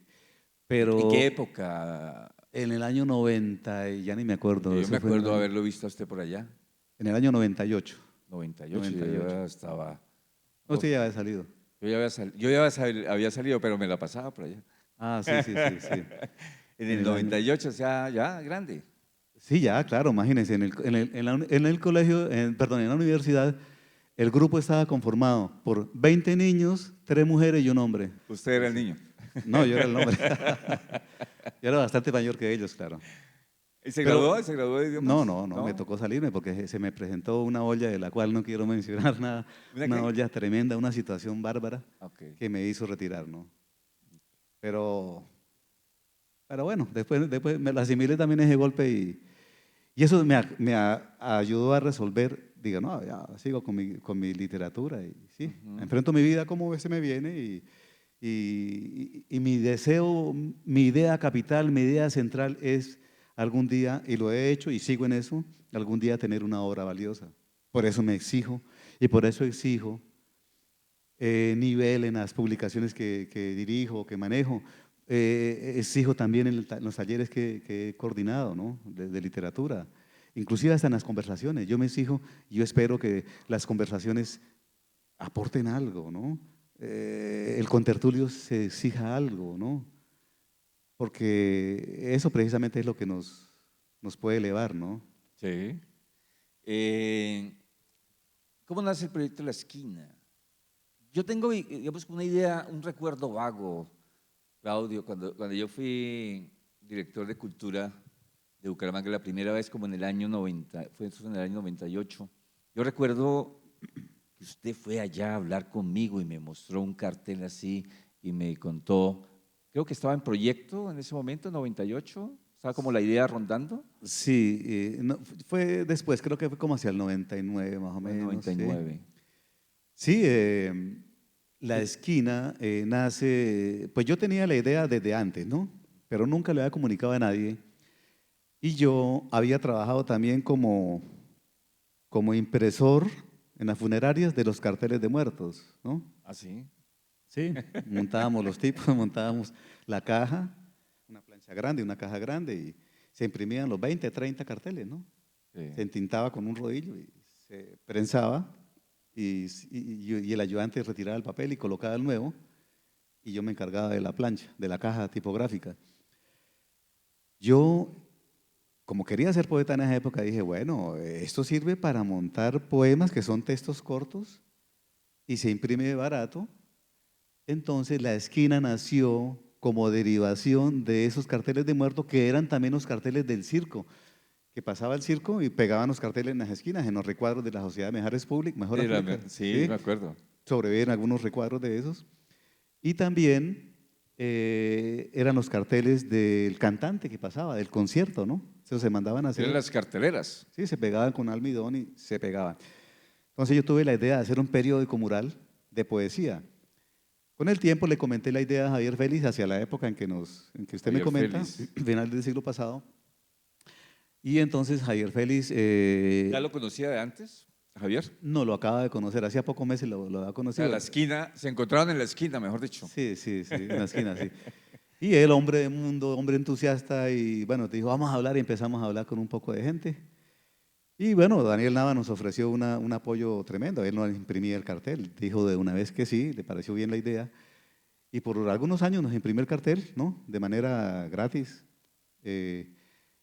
Pero ¿En qué época? en el año 90, y ya ni me acuerdo. Yo eso me fue acuerdo haberlo visto a usted por allá. en el año 98. 98, yo 98. ya estaba... No, uf, sí, ya había salido. había salido, pero me la pasaba por allá. Ah, sí, sí, sí, sí. En En el el año. 98, o sea, ya grande. Sí, ya, claro, imagínense, en el colegio, perdón, en la universidad, el grupo estaba conformado por 20 niños, 3 mujeres y un hombre. Usted era el Así. niño. No, yo era el hombre. Yo era bastante mayor que ellos, claro. ¿Y se Pero graduó? ¿Se graduó de idiomas? no, me ¿No? tocó salirme porque se me presentó una olla de la cual no quiero mencionar nada, ¿Una una qué? olla tremenda, una situación bárbara Ok. que me hizo retirar, ¿no? Pero, pero bueno, después me la asimilé también ese golpe y eso ayudó a resolver, digo, no, ya sigo con mi literatura y sí, Ujú. enfrento mi vida como se me viene y mi deseo, mi idea capital, mi idea central es algún día, y lo he hecho y sigo en eso, algún día tener una obra valiosa. Por eso me exijo y por eso exijo nivel en las publicaciones que dirijo, que manejo. Exijo también en los talleres que he coordinado, ¿no? De literatura, inclusive hasta en las conversaciones. Yo me exijo, yo espero que las conversaciones aporten algo, ¿no? El contertulio se exija algo, ¿no? Porque eso precisamente es lo que nos puede elevar, ¿no? Sí. Eh, ¿Cómo nace el proyecto La Esquina? Yo tengo, digamos, una idea, un recuerdo vago, Claudio, cuando yo fui director de cultura de Bucaramanga la primera vez, como en el año 90, fue eso en el año 98. Yo recuerdo que usted fue allá a hablar conmigo y me mostró un cartel así y me contó, creo que estaba en proyecto en ese momento, 98, estaba como la idea rondando, Sí, fue después, creo que fue como hacia el 99 más o o en menos, sí. 99. Sí, la esquina nace, pues yo tenía la idea desde antes, ¿no? Pero nunca le había comunicado a nadie. Y yo había trabajado también como impresor en las funerarias de los carteles de muertos, ¿no? ¿Así? Sí, montábamos los tipos, montábamos la caja, una plancha grande, una caja grande y se imprimían los 20, 30 carteles, ¿no? Sí. Se entintaba con un rodillo y se prensaba y el ayudante retiraba el papel y colocaba el nuevo y yo me encargaba de la plancha, de la caja tipográfica. Yo, como quería ser poeta en esa época, dije, bueno, esto sirve para montar poemas que son textos cortos y se imprime barato. Entonces la esquina nació como derivación de esos carteles de muerto que eran también los carteles del circo, que pasaba el circo y pegaban los carteles en las esquinas, en los recuadros de la Sociedad de Mejores Sí, Mejoras Públicas, sí, ¿sí? me acuerdo. Sobreviven algunos recuadros de esos. Y también eran los carteles del cantante que pasaba, del concierto, ¿no? Eso se mandaban a Eran hacer, las carteleras. sí, se pegaban con almidón y se pegaban. Entonces yo tuve la idea de hacer un periódico mural de poesía. Con el tiempo le comenté la idea a Javier Félix hacia la época en que usted me Javier comenta, Félix. final del siglo pasado. Y entonces Javier Félix ¿Ya lo conocía de antes, Javier? no lo acaba de conocer, hacía pocos meses lo había O sea, conocido. la esquina, se encontraron en la esquina, mejor dicho. Sí, sí, sí, en la esquina, sí. Y él, hombre de mundo, hombre entusiasta, y bueno, dijo, vamos a hablar y empezamos a hablar con un poco de gente. Y bueno, Daniel Nava nos ofreció un apoyo tremendo, él no imprimía el cartel, dijo de una vez que sí, le pareció bien la idea. Y por algunos años nos imprimió el cartel, ¿no? De manera gratis. eh,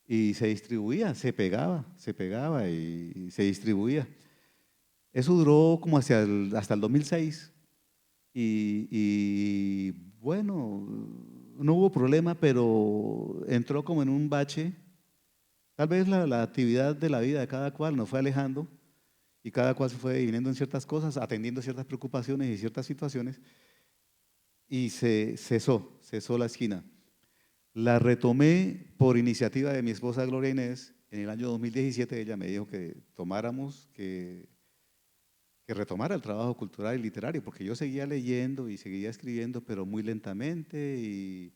y se pegaba y se distribuía. Eso duró como hasta el 2006 y bueno, no hubo problema, pero entró como en un bache. Tal vez la actividad de la vida de cada cual nos fue alejando y cada cual se fue viniendo en ciertas cosas, atendiendo ciertas preocupaciones y ciertas situaciones y cesó la esquina. La retomé por iniciativa de mi esposa Gloria Inés. En el año 2017 ella me dijo que tomáramos, que retomara el trabajo cultural y literario, porque yo seguía leyendo y seguía escribiendo, pero muy lentamente y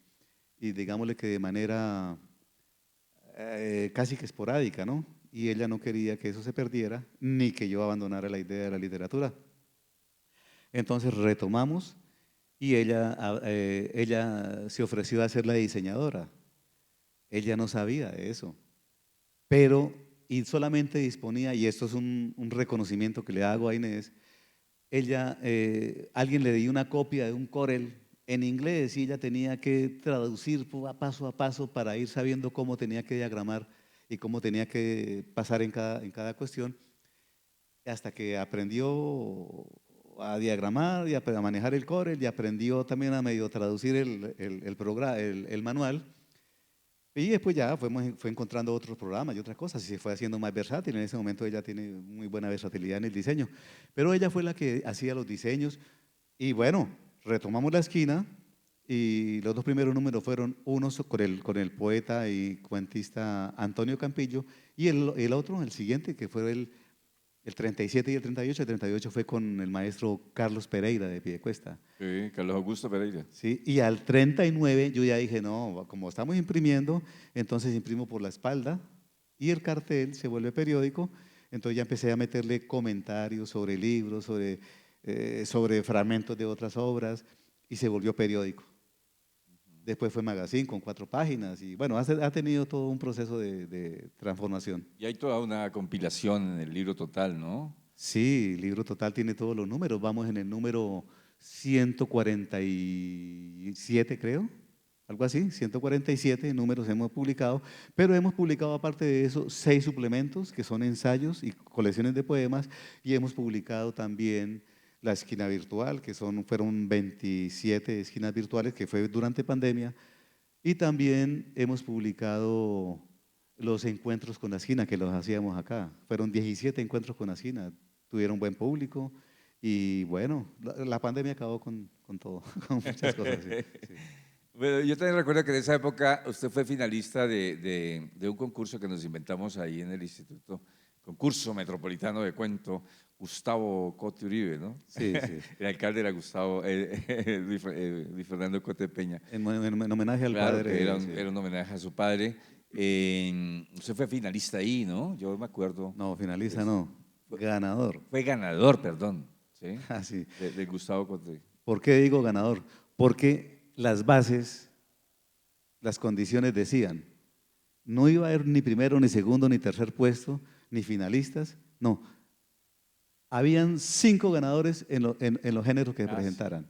digámosle que de manera casi que esporádica, ¿no? Y ella no quería que eso se perdiera, ni que yo abandonara la idea de la literatura. Entonces retomamos y ella se ofreció a ser la diseñadora. Ella no sabía de eso, pero y solamente disponía, y esto es un reconocimiento que le hago a Inés, ella, alguien le dio una copia de un Corel en inglés y ella tenía que traducir paso a paso para ir sabiendo cómo tenía que diagramar y cómo tenía que pasar en cada cuestión, hasta que aprendió a diagramar y a manejar el Corel y aprendió también a medio traducir el manual. Y después ya fue encontrando otros programas y otras cosas y se fue haciendo más versátil. En ese momento ella tiene muy buena versatilidad en el diseño. Pero ella fue la que hacía los diseños y bueno, retomamos la esquina y los dos primeros números fueron unos con el poeta y cuentista Antonio Campillo y el otro, el siguiente, que fue el 37 y el 38. El 38 fue con el maestro Carlos Pereira de Piedecuesta. Sí, Carlos Augusto Pereira. Sí, y al 39 yo ya dije, no, como estamos imprimiendo, entonces imprimo por la espalda y el cartel se vuelve periódico, entonces ya empecé a meterle comentarios sobre libros, sobre fragmentos de otras obras y se volvió periódico. Después fue magazine con 4 páginas y bueno, ha tenido todo un proceso de transformación. Y hay toda una compilación en el libro total, ¿no? Sí, Libro Total tiene todos los números, vamos en el número 147 creo, algo así, 147 números hemos publicado, pero hemos publicado aparte de eso 6 suplementos que son ensayos y colecciones de poemas y hemos publicado también la esquina virtual, que fueron 27 esquinas virtuales, que fue durante pandemia, y también hemos publicado los encuentros con la esquina, que los hacíamos acá. Fueron 17 encuentros con la esquina, tuvieron buen público, y bueno, la pandemia acabó con todo, con muchas cosas. Sí, sí. Bueno, yo también recuerdo que en esa época usted fue finalista de un concurso que nos inventamos ahí en el instituto, concurso metropolitano de cuento, Gustavo Cote Uribe, ¿no? Sí, sí. El alcalde era Gustavo, Luis Fernando Cote Peña. En homenaje al Claro, padre. que era Sí. era un homenaje a su padre. Usted fue finalista ahí, ¿no? Yo me acuerdo. No, finalista no, ganador. Fue ganador, perdón, ¿sí? Ah, sí. De Gustavo Cote. ¿Por qué digo ganador? Porque las bases, las condiciones decían, no iba a haber ni primero, ni segundo, ni tercer puesto, ni finalistas, no. Habían 5 ganadores en los géneros que se presentaran.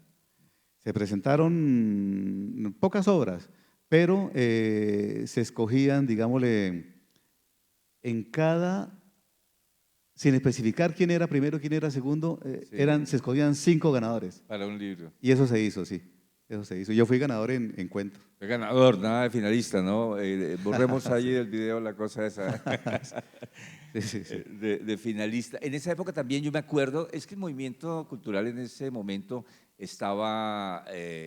Se presentaron pocas obras, pero se escogían, digámosle, en cada, sin especificar quién era primero y quién era segundo, Sí. se escogían 5 ganadores. Para un libro. Y eso se hizo, sí. Eso se hizo. Yo fui ganador en cuento. Fue ganador, nada de finalista, ¿no? Borremos ahí del video la cosa esa Sí, sí, sí. de finalista. En esa época también yo me acuerdo, es que el movimiento cultural en ese momento estaba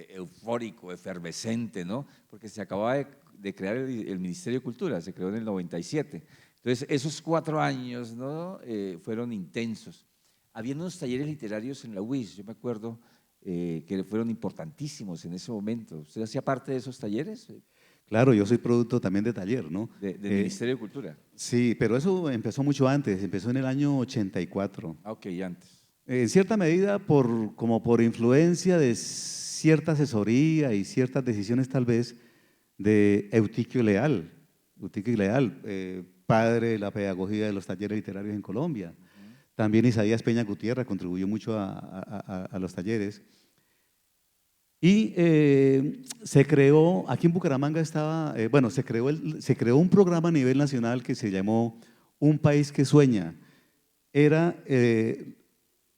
eufórico, efervescente, ¿no? Porque se acababa de crear el Ministerio de Cultura, se creó en el 97. Entonces, esos 4 años, ¿no? Fueron intensos. Había unos talleres literarios en la UIS, yo me acuerdo, que fueron importantísimos en ese momento. ¿Usted hacía parte de esos talleres? Claro, yo soy producto también de taller, ¿no? Del Ministerio de Cultura. Sí, pero eso empezó mucho antes, empezó en el año 84. Ah, ok, antes. En cierta medida, como por influencia de cierta asesoría y ciertas decisiones tal vez de Eutiquio Leal. Eutiquio Leal, padre de la pedagogía de los talleres literarios en Colombia. También Isaías Peña Gutiérrez contribuyó mucho a los talleres. Y se creó, aquí en Bucaramanga estaba, bueno, se creó un programa a nivel nacional que se llamó Un País que Sueña. Era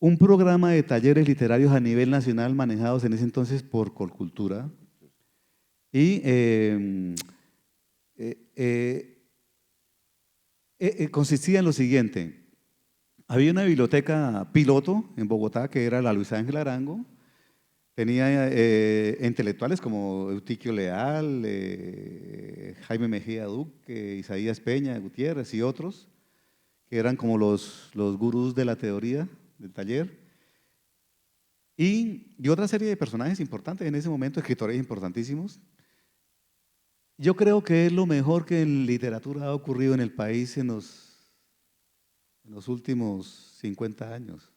un programa de talleres literarios a nivel nacional manejados en ese entonces por Colcultura. Y consistía en lo siguiente. Había una biblioteca piloto en Bogotá que era la Luis Ángel Arango. Tenía intelectuales como Eutiquio Leal, Jaime Mejía Duque, Isaías Peña Gutiérrez y otros, que eran como los gurús de la teoría del taller. Y otra serie de personajes importantes en ese momento, escritores importantísimos. Yo creo que es lo mejor que en literatura ha ocurrido en el país en los últimos 50 años.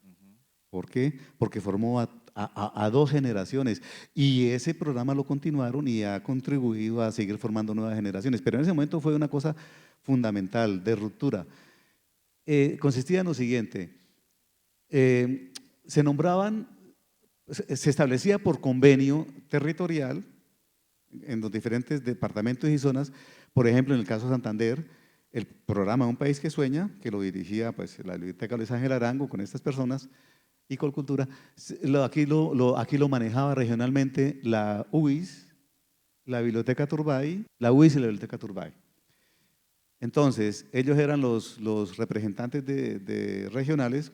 ¿Por qué? Porque formó a 2 generaciones y ese programa lo continuaron y ha contribuido a seguir formando nuevas generaciones. Pero en ese momento fue una cosa fundamental, de ruptura. consistía en lo siguiente. Se nombraban, se establecía por convenio territorial en los diferentes departamentos y zonas. Por ejemplo, en el caso de Santander, el programa Un País que Sueña, que lo dirigía pues, la Biblioteca Luis Ángel Arango con estas personas y Colcultura, aquí lo manejaba regionalmente la UIS, la Biblioteca Turbay, la UIS y la Biblioteca Turbay. Entonces, ellos eran los representantes de regionales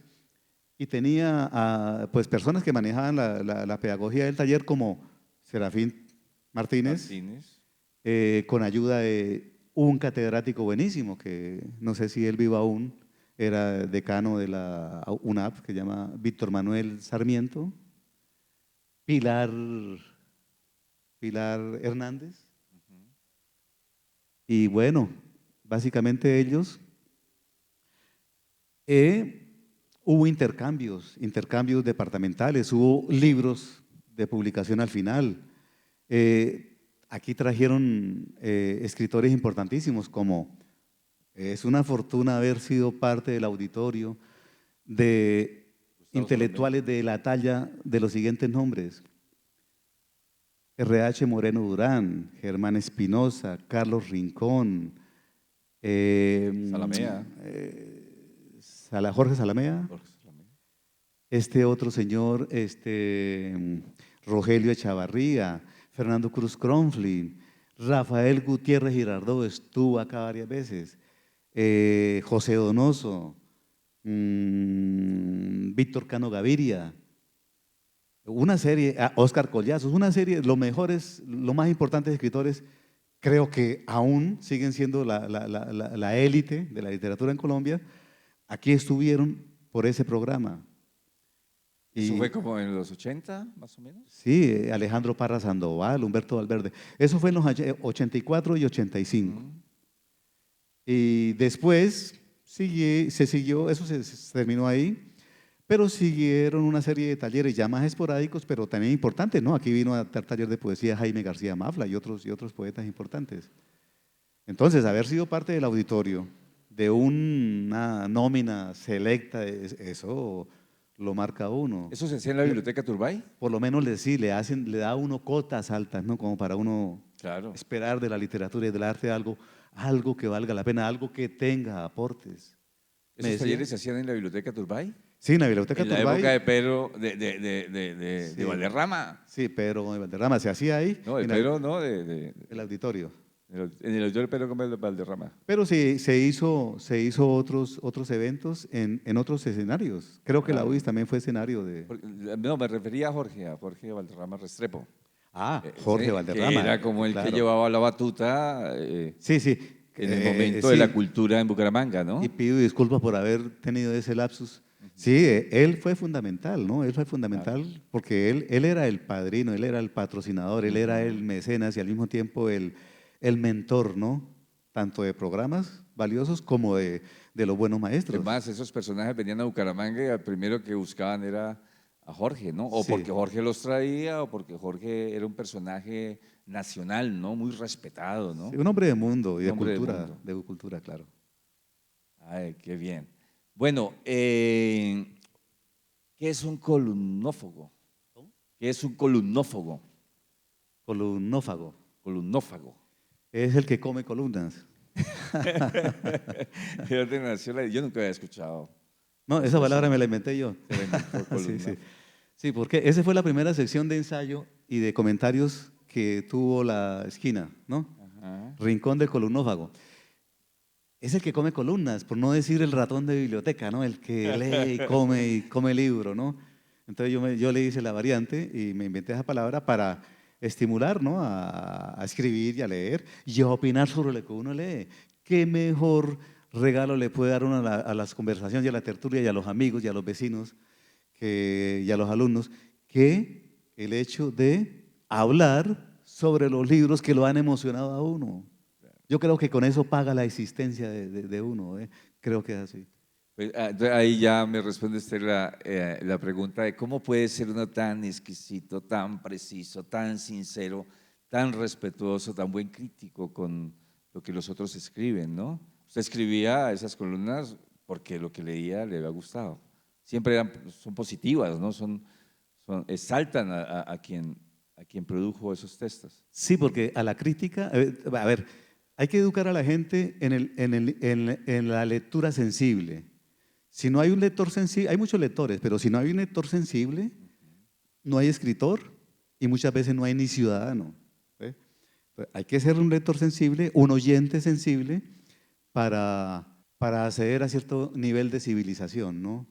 y tenía pues personas que manejaban la pedagogía del taller como Serafín Martínez. Con ayuda de un catedrático buenísimo, que no sé si él vive aún, era decano de la UNAP, que se llama Víctor Manuel Sarmiento, Pilar Hernández, y bueno, básicamente ellos, hubo intercambios departamentales, hubo libros de publicación al final. Aquí trajeron escritores importantísimos, como es una fortuna haber sido parte del auditorio de intelectuales de la talla de los siguientes nombres: R.H. Moreno Durán, Germán Espinosa, Carlos Rincón, Salamea. Jorge Salamea, este otro señor, Rogelio Echavarría, Fernando Cruz Cronflin, Rafael Gutiérrez Girardot estuvo acá varias veces, José Donoso, Víctor Cano Gaviria, una serie, Óscar Collazos, una serie, los mejores, los más importantes escritores, creo que aún siguen siendo la élite de la literatura en Colombia. Aquí estuvieron por ese programa. ¿Eso fue como en los 80, más o menos? Sí, Alejandro Parra Sandoval, Humberto Valverde. Eso fue en los 84 y 85. Y después se siguió, eso se terminó ahí, pero siguieron una serie de talleres ya más esporádicos, pero también importantes, ¿no? Aquí vino a dar taller de poesía Jaime García Mafla y otros poetas importantes. Entonces, haber sido parte del auditorio de una nómina selecta, eso lo marca uno. ¿Eso se hacía en la Biblioteca Turbay? Por lo menos le da a uno cotas altas, ¿no? Como para uno esperar de la literatura y del arte algo que valga la pena, algo que tenga aportes. ¿Esos talleres se hacían en la Biblioteca Turbay? Sí, en la Biblioteca Turbay. En la época de Pedro, de Valderrama. Sí, Pedro de Valderrama, se hacía ahí. No, de Pedro no, el auditorio. En el auditorio Pedro Gómez de Valderrama. Pero sí, se hizo otros eventos en otros escenarios. Creo que la UIS también fue escenario de… No, me refería a Jorge Valderrama Restrepo. Jorge Valderrama. Que era como el que llevaba la batuta sí. En el momento de la cultura en Bucaramanga, ¿no? Y pido disculpas por haber tenido ese lapsus. Sí, él fue fundamental, ¿no? Él fue fundamental porque él era el padrino, él era el patrocinador, él era el mecenas y al mismo tiempo el mentor, ¿no? Tanto de programas valiosos como de los buenos maestros. Además, esos personajes venían a Bucaramanga y el primero que buscaban era a Jorge, ¿no? O porque Jorge los traía o porque Jorge era un personaje nacional, ¿no? Muy respetado, ¿no? Sí, un hombre de mundo y de cultura, claro. Ay, qué bien. Bueno, ¿qué es un columnófago? ¿Qué es un columnófago? Columnófago. Es el que come columnas. Yo nunca había escuchado. No, esa palabra me la inventé yo. Sí, porque esa fue la primera sección de ensayo y de comentarios que tuvo la esquina, ¿no? Rincón del columnófago. Es el que come columnas, por no decir el ratón de biblioteca, ¿no? El que lee y come libro, ¿no? Entonces yo le hice la variante y me inventé esa palabra para estimular, ¿no? a escribir y a leer y a opinar sobre lo que uno lee. ¿Qué mejor regalo le puede dar uno a las conversaciones y a la tertulia y a los amigos y a los vecinos y a los alumnos que el hecho de hablar sobre los libros que lo han emocionado a uno? Yo creo que con eso paga la existencia de uno, creo que es así. Pues, ahí ya me responde usted la pregunta de cómo puede ser uno tan exquisito, tan preciso, tan sincero, tan respetuoso, tan buen crítico con lo que los otros escriben, ¿no? Usted escribía esas columnas porque lo que leía le había gustado. Siempre son positivas, ¿no? Exaltan a quien produjo esos textos. Sí, porque a la crítica, a ver, hay que educar a la gente en la lectura sensible. Si no hay un lector sensible, hay muchos lectores, pero si no hay un lector sensible, no hay escritor y muchas veces no hay ni ciudadano. ¿Ve? Entonces, hay que ser un lector sensible, un oyente sensible para acceder a cierto nivel de civilización, ¿no?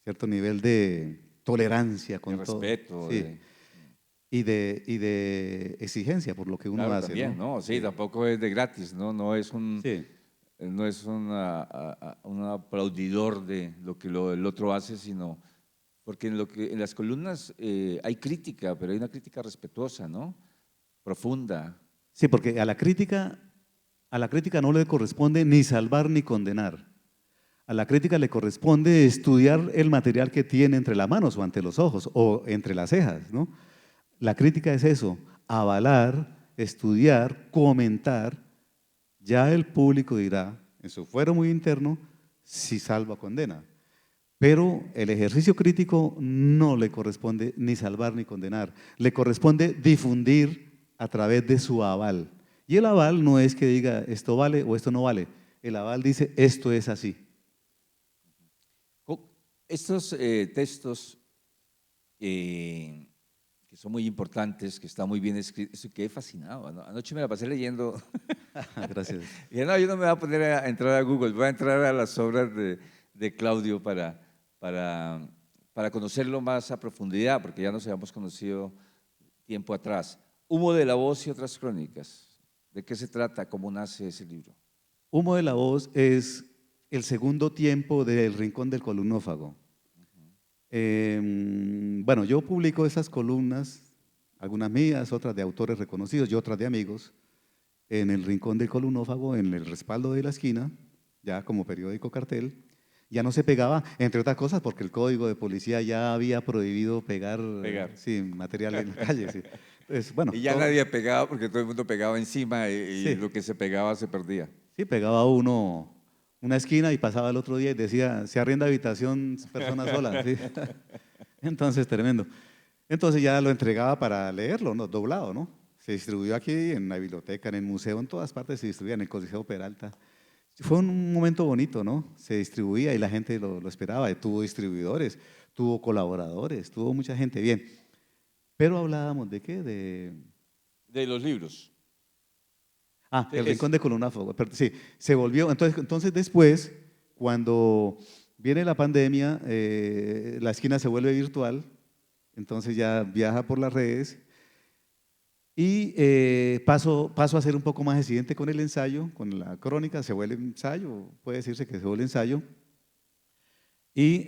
Cierto nivel de tolerancia De con todo. respeto. Sí. Y de exigencia por lo que uno Claro, hace, también, ¿no? ¿no? Sí, Sí. tampoco es de gratis, ¿no? Sí. No es un aplaudidor de lo que el otro hace, sino porque en las columnas hay crítica, pero hay una crítica respetuosa, ¿no? Profunda. Sí, porque a la crítica no le corresponde ni salvar ni condenar. A la crítica le corresponde estudiar el material que tiene entre las manos o ante los ojos o entre las cejas, ¿no? La crítica es eso, avalar, estudiar, comentar. Ya el público dirá, en su fuero muy interno, si salva o condena. Pero el ejercicio crítico no le corresponde ni salvar ni condenar, le corresponde difundir a través de su aval. Y el aval no es que diga esto vale o esto no vale, el aval dice esto es así. Estos textos que son muy importantes, que están muy bien escritos, quedé fascinado. Anoche me la pasé leyendo. Gracias. Y dije, no, yo no me voy a poner a entrar a Google, voy a entrar a las obras de Claudio para conocerlo más a profundidad, porque ya nos habíamos conocido tiempo atrás. Humo de la voz y otras crónicas. ¿De qué se trata? ¿Cómo nace ese libro? Humo de la voz es el segundo tiempo del Rincón del Columnófago. Bueno, yo publico esas columnas, algunas mías, otras de autores reconocidos y otras de amigos, en el Rincón del Columnófago, en el respaldo de la esquina, ya como periódico cartel. Ya no se pegaba, entre otras cosas, porque el Código de Policía ya había prohibido pegar, Pegar. sí, material en la calle. Sí. Entonces, bueno, Y ya nadie pegaba porque todo el mundo pegaba encima y sí, lo que se pegaba se perdía. sí, pegaba uno una esquina y pasaba el otro día y decía, se arrienda habitación persona sola. Sí. Entonces, tremendo. Entonces ya lo entregaba para leerlo, ¿no? Doblado, ¿no? Se distribuyó aquí en la biblioteca, en el museo, en todas partes se distribuía, en el Coliseo Peralta. Fue un momento bonito, ¿no? Se distribuía y la gente lo esperaba. Tuvo distribuidores, tuvo colaboradores, tuvo mucha gente. Bien, pero hablábamos de qué, De los libros. El Rincón Es, de Columnófago. Sí, se volvió. Entonces después, cuando viene la pandemia, la esquina se vuelve virtual, entonces ya viaja por las redes y paso a ser un poco más exigente con el ensayo, con la crónica, se vuelve ensayo, puede decirse que se vuelve ensayo. Y,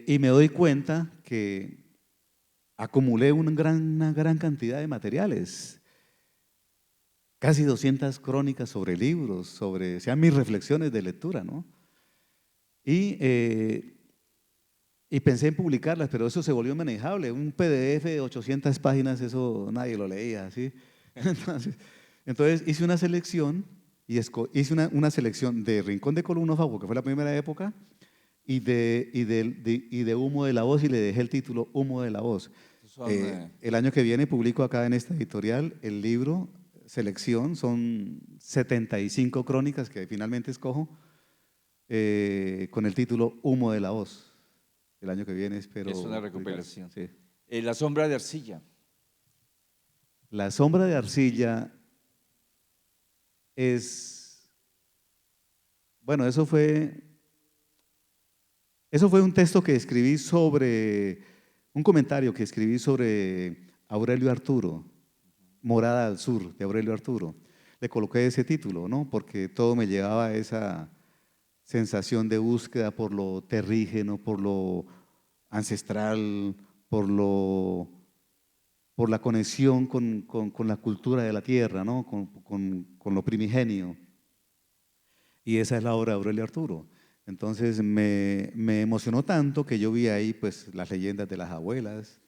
y me doy cuenta que acumulé una gran cantidad de materiales, casi 200 crónicas sobre libros, sean mis reflexiones de lectura, ¿no? Y pensé en publicarlas, pero eso se volvió manejable. Un PDF de 800 páginas, eso nadie lo leía, ¿sí? Entonces hice una selección y hice una selección de Rincón de Columnófago, que fue la primera época, y de Humo de la Voz, y le dejé el título Humo de la Voz. son, El año que viene publico acá en esta editorial el libro Selección, son 75 crónicas que finalmente escojo, con el título Humo de la Voz. El año que viene espero es una publicarlo. recuperación. Sí. La sombra de arcilla. La sombra de arcilla bueno, eso fue un texto que escribí un comentario que escribí sobre Aurelio Arturo, Morada al Sur, de Aurelio Arturo. Le coloqué ese título, ¿no? Porque todo me llevaba a esa sensación de búsqueda por lo terrígeno, por lo ancestral, por la conexión con la cultura de la tierra, ¿no? Con lo primigenio. Y esa es la obra de Aurelio Arturo. Entonces me emocionó tanto que yo vi ahí pues las leyendas de las abuelas,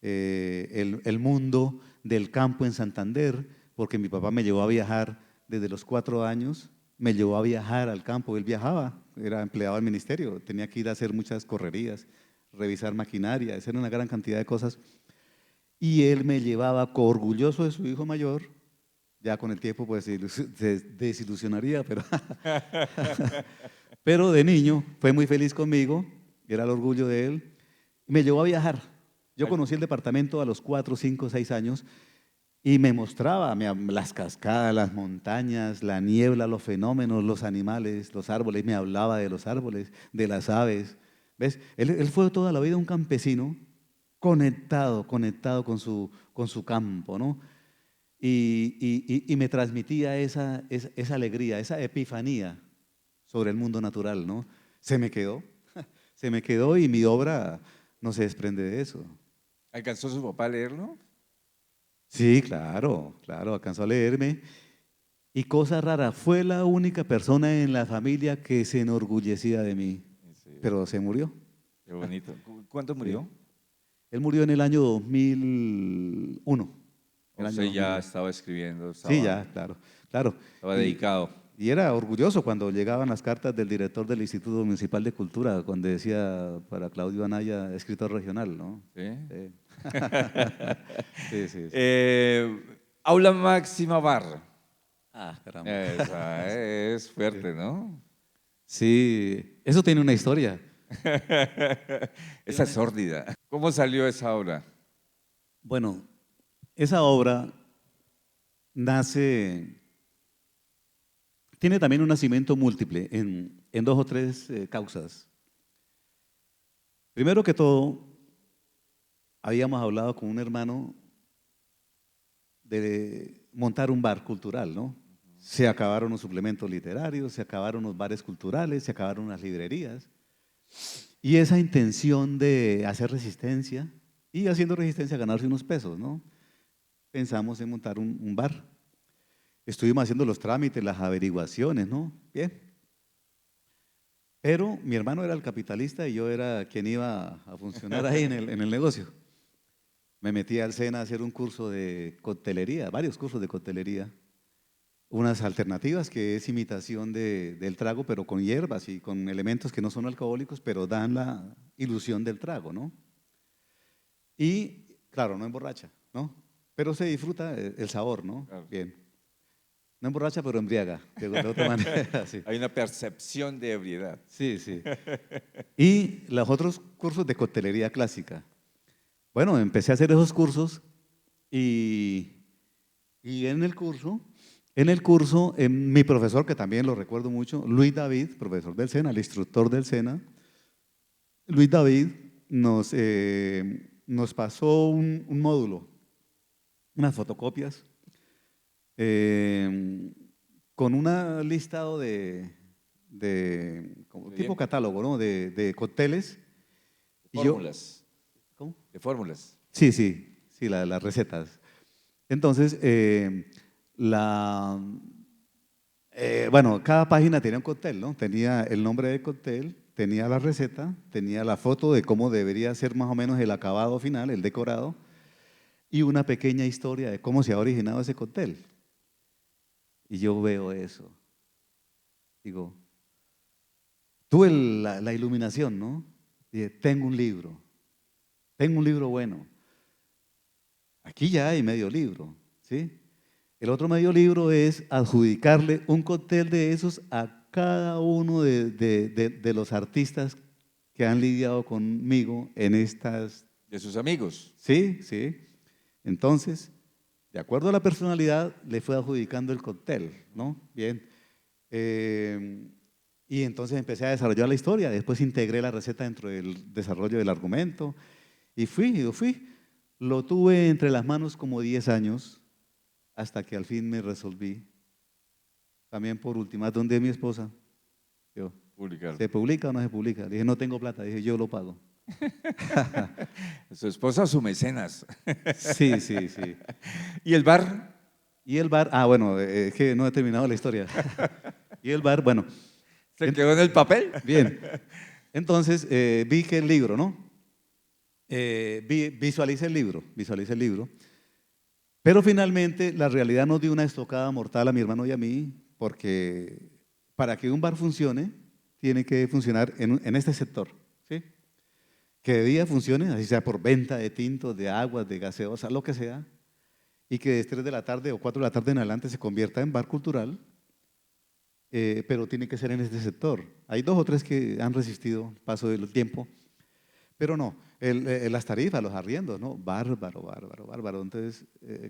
el mundo del campo en Santander, porque mi papá me llevó a viajar desde los 4 años, me llevó a viajar al campo. Él viajaba, era empleado del ministerio, tenía que ir a hacer muchas correrías, revisar maquinaria, hacer una gran cantidad de cosas. Y él me llevaba, orgulloso de su hijo mayor, ya con el tiempo pues se desilusionaría, pero de niño fue muy feliz conmigo, era el orgullo de él, y me llevó a viajar. Yo conocí el departamento a los 4, 5, 6 años y me mostraba las cascadas, las montañas, la niebla, los fenómenos, los animales, los árboles, me hablaba de los árboles, de las aves. ¿Ves? Él fue toda la vida un campesino conectado con su campo, ¿no? Y me transmitía esa alegría, esa epifanía sobre el mundo natural, ¿no? Se me quedó, se me quedó y mi obra no se desprende de eso. ¿Alcanzó su papá a leerlo? Sí, claro, claro, alcanzó a leerme. Y cosa rara, fue la única persona en la familia que se enorgullecía de mí, Sí, pero se murió. qué bonito. ¿Cuánto Sí. murió? Él murió en el año 2001. El año Usted ya 2001. estaba escribiendo, Sí, ya, claro, claro. estaba dedicado. Y era orgulloso cuando llegaban las cartas del director del Instituto Municipal de Cultura, cuando decía para Claudio Anaya, escritor regional, ¿no? ¿Sí? Sí. Sí, sí, sí. Aula Máxima Bar. Ah, caramba. Esa es fuerte, ¿no? Sí, eso tiene una historia. Esa es sórdida. ¿Cómo salió esa obra? Bueno, esa obra nace, tiene también un nacimiento múltiple en 2 o 3 causas. Primero que todo, habíamos hablado con un hermano de montar un bar cultural, ¿no? Se acabaron los suplementos literarios, se acabaron los bares culturales, se acabaron las librerías. Y esa intención de hacer resistencia y haciendo resistencia ganarse unos pesos, ¿no? Pensamos en montar un bar. Estuvimos haciendo los trámites, las averiguaciones, ¿no? Bien. Pero mi hermano era el capitalista y yo era quien iba a funcionar ahí en el negocio. Me metí al SENA a hacer un curso de coctelería, varios cursos de coctelería. Unas alternativas que es imitación del trago, pero con hierbas y con elementos que no son alcohólicos, pero dan la ilusión del trago, ¿no? Y, claro, no emborracha, ¿no? Pero se disfruta el sabor, ¿no? Claro. Bien. No emborracha, pero embriaga, de otra manera, sí. Hay una percepción de ebriedad. Sí, sí. Y los otros cursos de coctelería clásica. Bueno, empecé a hacer esos cursos y mi profesor, que también lo recuerdo mucho, Luis David, profesor del SENA, el instructor del SENA, Luis David nos pasó un módulo, unas fotocopias, con un listado como Muy tipo bien. catálogo, ¿no? De cócteles. De Y yo, fórmulas. ¿cómo? De fórmulas. Sí, sí, sí, las recetas. Entonces, bueno, cada página tenía un cóctel, ¿no? Tenía el nombre del cóctel, tenía la receta, tenía la foto de cómo debería ser más o menos el acabado final, el decorado, y una pequeña historia de cómo se ha originado ese cóctel. Y yo veo eso. Digo, tuve la iluminación, ¿no? Dije, tengo un libro bueno. Aquí ya hay medio libro, ¿sí? El otro medio libro es adjudicarle un cóctel de esos a cada uno de los artistas que han lidiado conmigo en estas. De sus amigos. Sí, sí. Entonces, de acuerdo a la personalidad, le fue adjudicando el cóctel, ¿no? Bien. Y entonces empecé a desarrollar la historia, después integré la receta dentro del desarrollo del argumento y fui. Lo tuve entre las manos como 10 años hasta que al fin me resolví. También por ultimátum de mi esposa. Yo, Publicar. ¿se publica o no se publica? Le dije, no tengo plata. Dije, yo lo pago. Su esposa, su mecenas. Sí, sí, sí. ¿Y el bar? Y el bar, bueno, es que no he terminado la historia. Y el bar, bueno, ¿Se quedó en el papel? bien. Entonces vi que el libro, ¿no? Visualicé el libro. Pero finalmente la realidad nos dio una estocada mortal a mi hermano y a mí, porque para que un bar funcione, tiene que funcionar en este sector, ¿sí? Que de día funcione, así sea por venta de tintos, de aguas, de gaseosa, lo que sea, y que de 3 de la tarde o 4 de la tarde en adelante se convierta en bar cultural, pero tiene que ser en este sector. Hay 2 o 3 que han resistido el paso del tiempo, pero no, las tarifas, los arriendos, ¿no? Bárbaro, bárbaro, bárbaro. Entonces,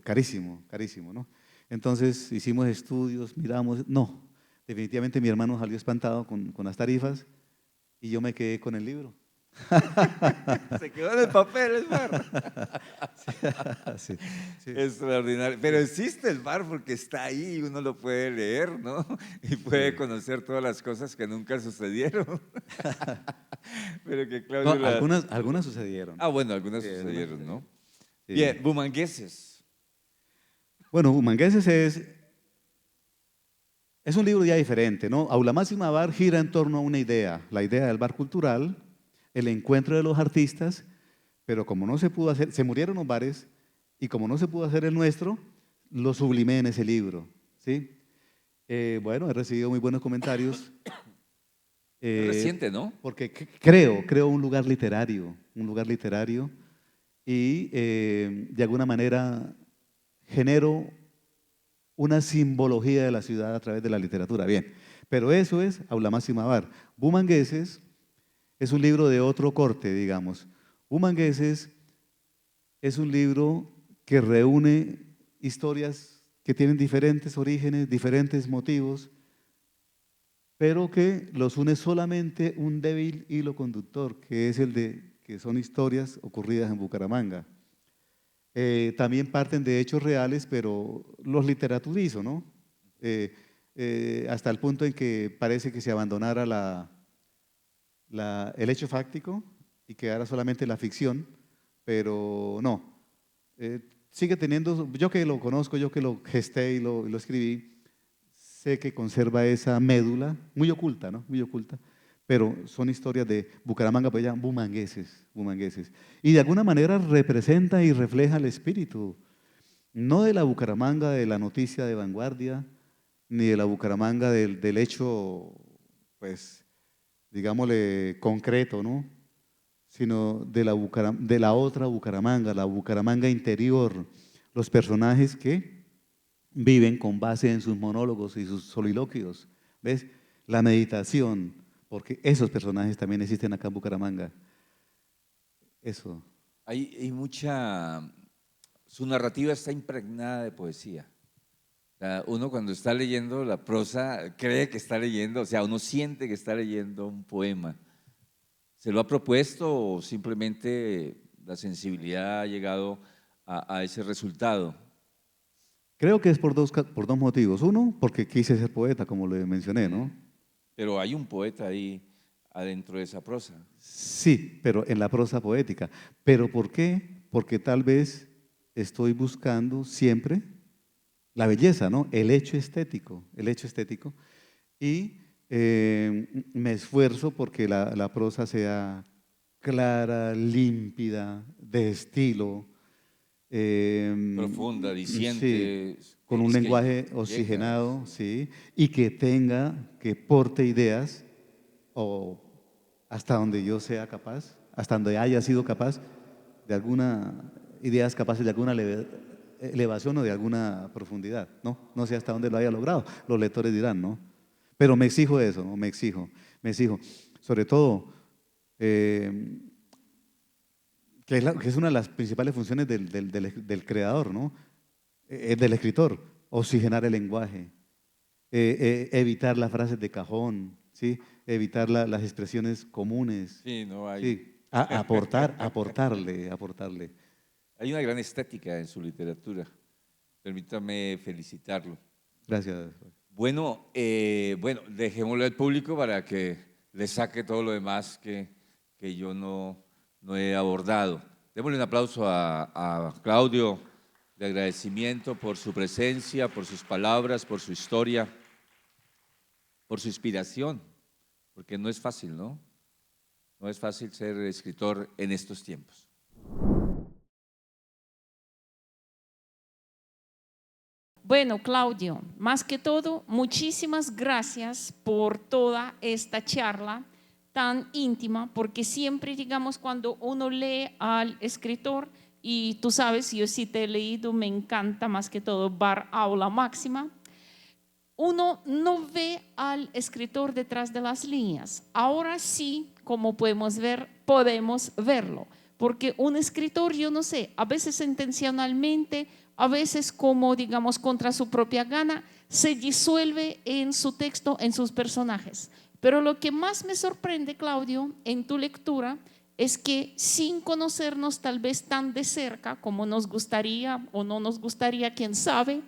carísimo, carísimo, ¿no? Entonces hicimos estudios, miramos, no, definitivamente mi hermano salió espantado con las tarifas y yo me quedé con el libro. Se quedó en el papel el bar. Sí, sí. Extraordinario. Pero existe el bar porque está ahí y uno lo puede leer, ¿no? Y puede Sí. conocer todas las cosas que nunca sucedieron. Pero que No, Claudio las... algunas sucedieron. Ah, bueno, algunas Sí, algunas sucedieron, ¿no? sucedieron. Sí. Bien, Bumangueses. Bueno, Humangueses es un libro ya diferente, ¿no? Aula Máxima Bar gira en torno a una idea, la idea del bar cultural, el encuentro de los artistas, pero como no se pudo hacer, se murieron los bares y como no se pudo hacer el nuestro, lo sublimé en ese libro, ¿sí? Bueno, he recibido muy buenos comentarios. Es reciente, ¿no? Porque creo un lugar literario y de alguna manera genero una simbología de la ciudad a través de la literatura. Bien, pero eso es Aula Máxima Bar. Bumangueses es un libro de otro corte, digamos. Bumangueses es un libro que reúne historias que tienen diferentes orígenes, diferentes motivos, pero que los une solamente un débil hilo conductor, que es el de que son historias ocurridas en Bucaramanga. También parten de hechos reales, pero los literaturizo, ¿no? Hasta el punto en que parece que se abandonara el hecho fáctico y quedara solamente la ficción, pero no. Sigue teniendo, yo que lo conozco, yo que lo gesté y lo escribí, sé que conserva esa médula, muy oculta, ¿no? Muy oculta, pero son historias de Bucaramanga, pues ya bumangueses, bumangueses. Y de alguna manera representa y refleja el espíritu, no de la Bucaramanga de la noticia de vanguardia, ni de la Bucaramanga del hecho, pues, digámosle, concreto, ¿no? Sino de de la otra Bucaramanga, la Bucaramanga interior, los personajes que viven con base en sus monólogos y sus soliloquios. ¿Ves? La meditación, porque esos personajes también existen acá en Bucaramanga. Eso. Hay mucha... Su narrativa está impregnada de poesía. O sea, uno cuando está leyendo la prosa cree que está leyendo, o sea, uno siente que está leyendo un poema. ¿Se lo ha propuesto o simplemente la sensibilidad ha llegado a ese resultado? Creo que es por dos motivos. Uno, porque quise ser poeta, como le mencioné, ¿no? Pero hay un poeta ahí adentro de esa prosa. Sí, pero en la prosa poética. ¿Pero por qué? Porque tal vez estoy buscando siempre la belleza, ¿no? El hecho estético. Y me esfuerzo porque la prosa sea clara, límpida, de estilo, Profunda, sí, diciente, con un es que lenguaje llega. oxigenado, sí, y que porte ideas o hasta donde yo sea capaz, hasta donde haya sido capaz de alguna, ideas capaces de alguna elevación o de alguna profundidad, ¿no? No sé hasta dónde lo haya logrado, los lectores dirán, ¿no? Pero me exijo eso, ¿no? Me exijo. Sobre todo, eh, que es una de las principales funciones del creador, ¿no? Del escritor, oxigenar el lenguaje, evitar las frases de cajón, ¿sí? Evitar las expresiones comunes, Sí, no hay. ¿sí? Aportarle. Hay una gran estética en su literatura. Permítame felicitarlo. Gracias. Bueno, dejémoslo al público para que le saque todo lo demás que yo no he abordado. Démosle un aplauso a Claudio de agradecimiento por su presencia, por sus palabras, por su historia, por su inspiración, porque no es fácil, ¿no? No es fácil ser escritor en estos tiempos. Bueno, Claudio, más que todo, muchísimas gracias por toda esta charla tan íntima, porque siempre, digamos, cuando uno lee al escritor, y tú sabes, yo sí te he leído, me encanta más que todo Bar Aula Máxima, uno no ve al escritor detrás de las líneas. Ahora sí, como podemos verlo, porque un escritor, yo no sé, a veces intencionalmente, a veces como, digamos, contra su propia gana, se disuelve en su texto, en sus personajes. Pero lo que más me sorprende, Claudio, en tu lectura, es que sin conocernos tal vez tan de cerca como nos gustaría o no nos gustaría, quién sabe,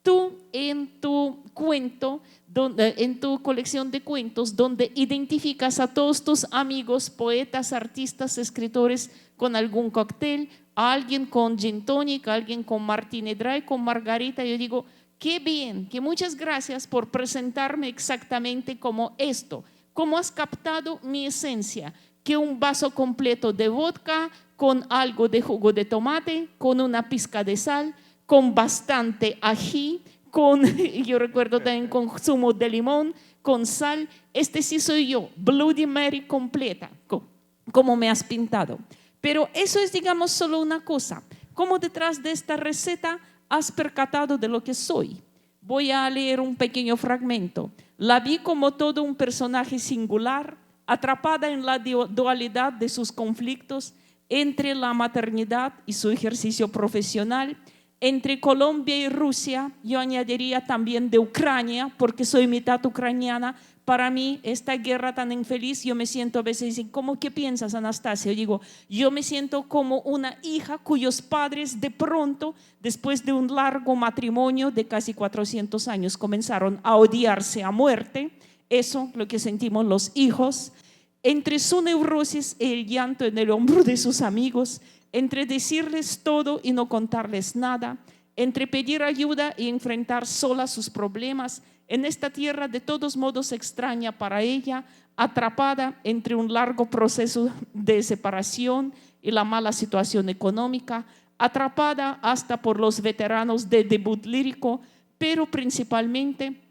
tú en tu cuento, en tu colección de cuentos, donde identificas a todos tus amigos, poetas, artistas, escritores con algún cóctel, a alguien con gin tonic, a alguien con martini dry, con margarita, yo digo, qué bien, que muchas gracias por presentarme exactamente como esto, cómo has captado mi esencia, que un vaso completo de vodka con algo de jugo de tomate, con una pizca de sal, con bastante ají, con, yo recuerdo también con zumo de limón, con sal. Este sí soy yo, Bloody Mary completa, como me has pintado. Pero eso es, digamos, solo una cosa. ¿Cómo detrás de esta receta has percatado de lo que soy? Voy a leer un pequeño fragmento. La vi como todo un personaje singular, atrapada en la dualidad de sus conflictos entre la maternidad y su ejercicio profesional, entre Colombia y Rusia, yo añadiría también de Ucrania, porque soy mitad ucraniana. Para mí, esta guerra tan infeliz, yo me siento a veces, ¿cómo qué piensas, Anastasia? Yo digo, yo me siento como una hija cuyos padres de pronto, después de un largo matrimonio de casi 400 años, comenzaron a odiarse a muerte. Eso lo que sentimos los hijos. Entre su neurosis y el llanto en el hombro de sus amigos, entre decirles todo y no contarles nada, entre pedir ayuda y enfrentar sola sus problemas, en esta tierra de todos modos extraña para ella, atrapada entre un largo proceso de separación y la mala situación económica, atrapada hasta por los veteranos de debut lírico, pero principalmente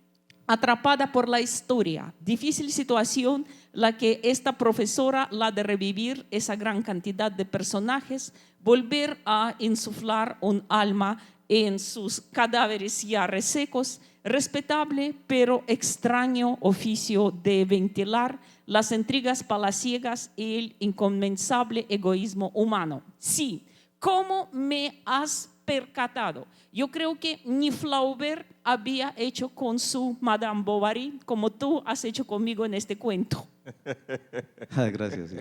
atrapada por la historia. Difícil situación la que esta profesora, la de revivir esa gran cantidad de personajes, volver a insuflar un alma en sus cadáveres ya resecos, respetable pero extraño oficio de ventilar las intrigas palaciegas y el inconmensable egoísmo humano. Sí, ¿cómo me has percatado? Yo creo que ni Flaubert había hecho con su Madame Bovary como tú has hecho conmigo en este cuento. Gracias. Sí.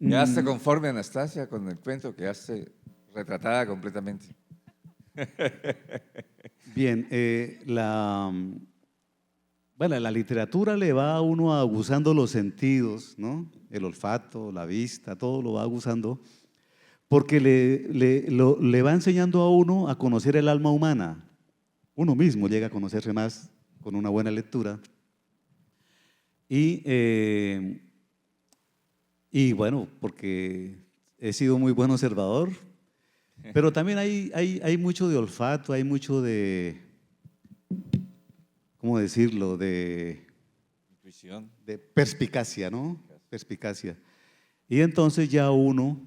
¿Quedaste conforme, Anastasia, con el cuento? ¿Quedaste retratada completamente? Bien, bueno, la literatura le va a uno aguzando los sentidos, ¿no? El olfato, la vista, todo lo va aguzando, porque le va enseñando a uno a conocer el alma humana. Uno mismo llega a conocerse más con una buena lectura. Y bueno, porque he sido muy buen observador, pero también hay mucho de olfato, hay mucho de, ¿cómo decirlo?, de Intuición. de perspicacia, ¿no? Perspicacia. Y entonces ya uno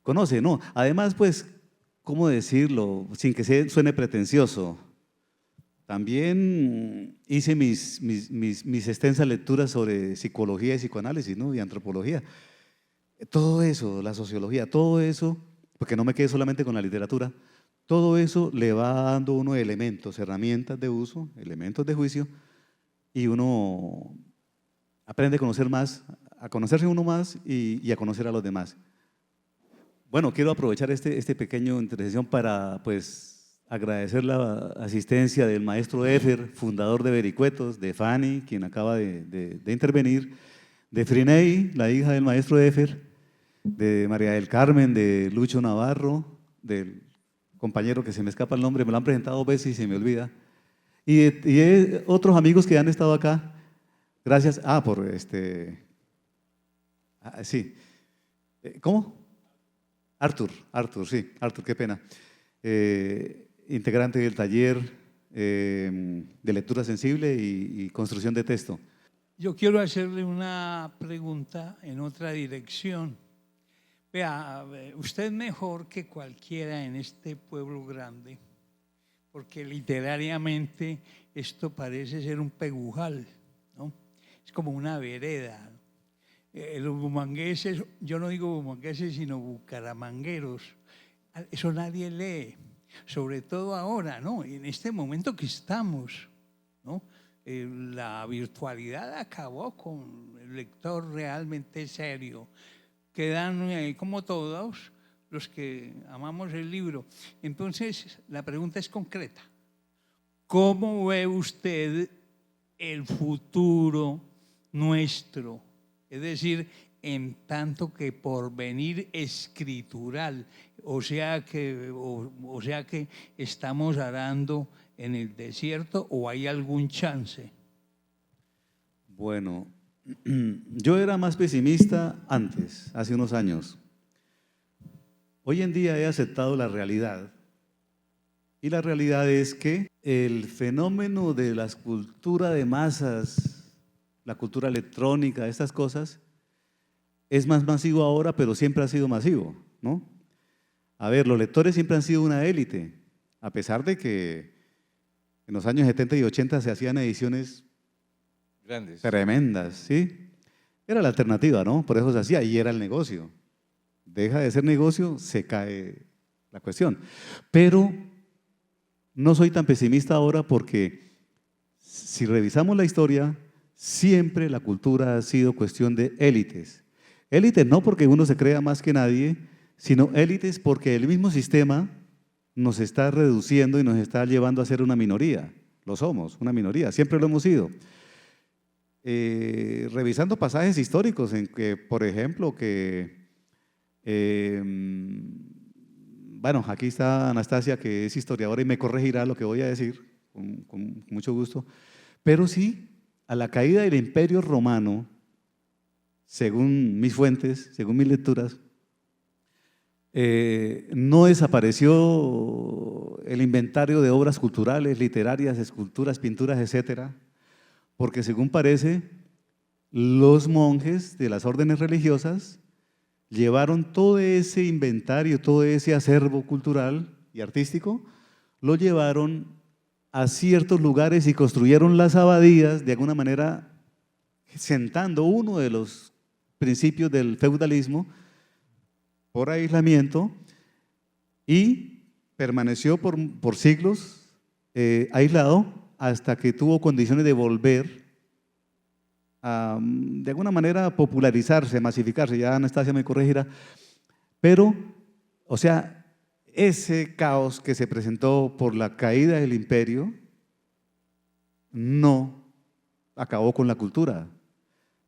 conoce, ¿no? Además, pues, ¿cómo decirlo? Sin que suene pretencioso. También hice mis extensas lecturas sobre psicología y psicoanálisis, ¿no? Y antropología. Todo eso, la sociología, todo eso, porque no me quedé solamente con la literatura, todo eso le va dando a uno elementos, herramientas de uso, elementos de juicio, y uno aprende a conocer más, a conocerse uno más y a conocer a los demás. Bueno, quiero aprovechar este pequeño intervención para, pues, agradecer la asistencia del maestro Efer, fundador de Vericuetos, de Fanny, quien acaba de intervenir, de Friney, la hija del maestro Efer, de María del Carmen, de Lucho Navarro, del compañero que se me escapa el nombre, me lo han presentado 2 veces y se me olvida, y de otros amigos que han estado acá. Gracias. Sí. ¿Cómo? Sí, Arthur, qué pena. Integrante del taller de lectura sensible y construcción de texto. Yo quiero hacerle una pregunta en otra dirección. Vea, usted mejor que cualquiera en este pueblo grande, porque literariamente esto parece ser un pegujal, ¿no? Es como una vereda. Los bumangueses, yo no digo bumangueses, sino bucaramangueros, eso nadie lee, sobre todo ahora, ¿no? En este momento que estamos, ¿no? La virtualidad acabó con el lector realmente serio. Quedan como todos los que amamos el libro. Entonces, la pregunta es concreta. ¿Cómo ve usted el futuro nuestro? Es decir, en tanto que porvenir escritural, o sea que estamos arando en el desierto o hay algún chance. Bueno, yo era más pesimista antes, hace unos años. Hoy en día he aceptado la realidad. Y la realidad es que el fenómeno de la cultura de masas, la cultura electrónica, estas cosas, es más masivo ahora, pero siempre ha sido masivo, ¿no? A ver, los lectores siempre han sido una élite, a pesar de que en los años 70 y 80 se hacían ediciones Grandes. tremendas, ¿sí? Era la alternativa, ¿no? Por eso se hacía y era el negocio. Deja de ser negocio, se cae la cuestión. Pero no soy tan pesimista ahora porque si revisamos la historia, siempre la cultura ha sido cuestión de élites. Élites no porque uno se crea más que nadie, sino élites porque el mismo sistema nos está reduciendo y nos está llevando a ser una minoría. Lo somos, una minoría, siempre lo hemos sido. Revisando pasajes históricos en que, por ejemplo, bueno, aquí está Anastasia, que es historiadora y me corregirá lo que voy a decir, con mucho gusto, pero sí, a la caída del Imperio Romano, según mis fuentes, según mis lecturas, no desapareció el inventario de obras culturales, literarias, esculturas, pinturas, etcétera, porque según parece, los monjes de las órdenes religiosas llevaron todo ese inventario, todo ese acervo cultural y artístico, lo llevaron a ciertos lugares y construyeron las abadías, de alguna manera sentando uno de los principios del feudalismo por aislamiento, y permaneció por siglos aislado hasta que tuvo condiciones de volver a, de alguna manera, popularizarse, masificarse. Ya Anastasia me corregirá, pero, o sea, ese caos que se presentó por la caída del imperio no acabó con la cultura.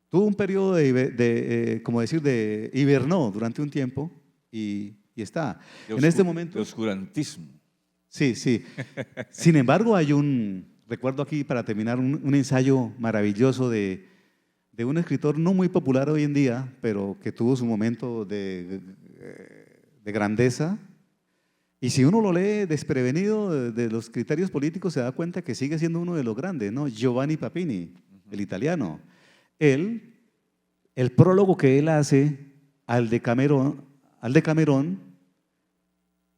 Tuvo un periodo de hibernó durante un tiempo y está. En este momento… De oscurantismo. Sí, sí. Sin embargo, hay recuerdo aquí para terminar, un ensayo maravilloso de un escritor no muy popular hoy en día, pero que tuvo su momento de grandeza. Y si uno lo lee desprevenido de los criterios políticos, se da cuenta que sigue siendo uno de los grandes, ¿no? Giovanni Papini, el italiano. El prólogo que él hace al Decamerón,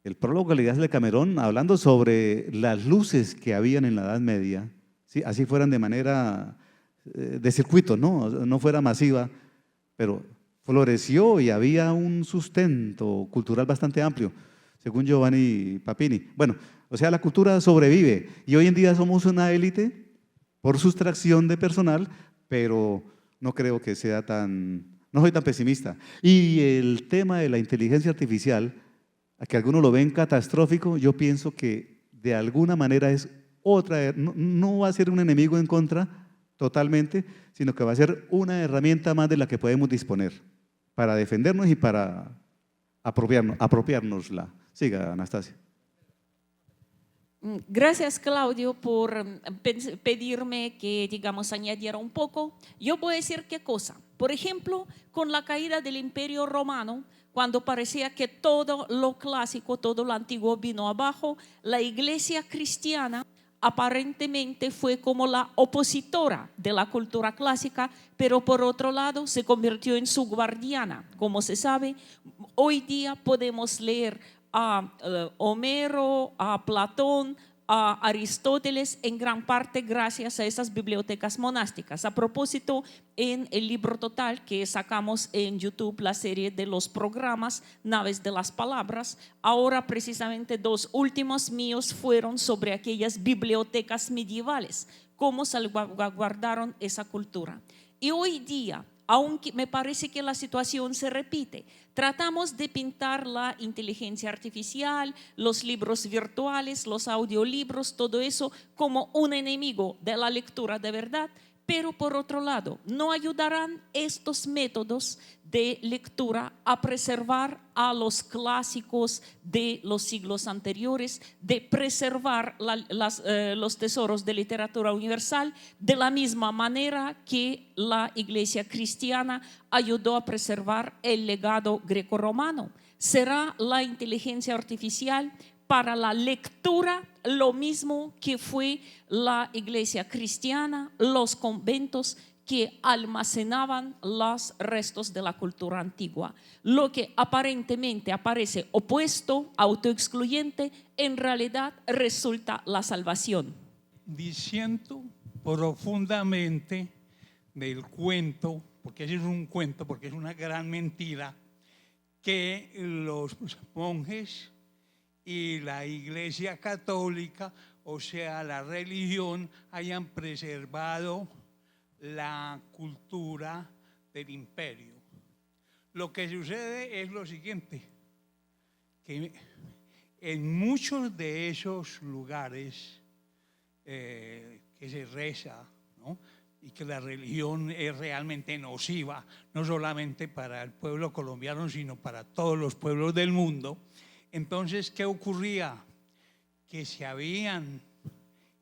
el prólogo que le hace al Decamerón, hablando sobre las luces que habían en la Edad Media, ¿sí? Así fueran de manera de circuito, no fuera masiva, pero floreció y había un sustento cultural bastante amplio, según Giovanni Papini. Bueno, o sea, la cultura sobrevive y hoy en día somos una élite por sustracción de personal, pero no creo que sea no soy tan pesimista. Y el tema de la inteligencia artificial, a que algunos lo ven catastrófico, yo pienso que de alguna manera es otra, no va a ser un enemigo en contra totalmente, sino que va a ser una herramienta más de la que podemos disponer para defendernos y para apropiárnosla. Siga, Anastasia. Gracias, Claudio, por pedirme que, digamos, añadiera un poco. Yo voy a decir qué cosa. Por ejemplo, con la caída del Imperio Romano, cuando parecía que todo lo clásico, todo lo antiguo vino abajo, la iglesia cristiana aparentemente fue como la opositora de la cultura clásica, pero por otro lado se convirtió en su guardiana. Como se sabe, hoy día podemos leer a Homero, a Platón, a Aristóteles en gran parte gracias a esas bibliotecas monásticas. A propósito, en el libro total que sacamos en YouTube, la serie de los programas Naves de las Palabras, ahora precisamente 2 últimos míos fueron sobre aquellas bibliotecas medievales, cómo salvaguardaron esa cultura. Y hoy día, aunque me parece que la situación se repite, tratamos de pintar la inteligencia artificial, los libros virtuales, los audiolibros, todo eso como un enemigo de la lectura de verdad. Pero por otro lado, no ayudarán estos métodos de lectura a preservar a los clásicos de los siglos anteriores, de preservar los tesoros de literatura universal de la misma manera que la iglesia cristiana ayudó a preservar el legado grecorromano. ¿Será la inteligencia artificial para la lectura lo mismo que fue la iglesia cristiana, los conventos que almacenaban los restos de la cultura antigua? Lo que aparentemente aparece opuesto, autoexcluyente, en realidad resulta la salvación. Disiento profundamente del cuento, porque ese es un cuento, porque es una gran mentira, que los monjes y la Iglesia Católica, o sea, la religión, hayan preservado la cultura del imperio. Lo que sucede es lo siguiente, que en muchos de esos lugares que se reza, ¿no?, y que la religión es realmente nociva, no solamente para el pueblo colombiano, sino para todos los pueblos del mundo. Entonces, ¿qué ocurría? Que se habían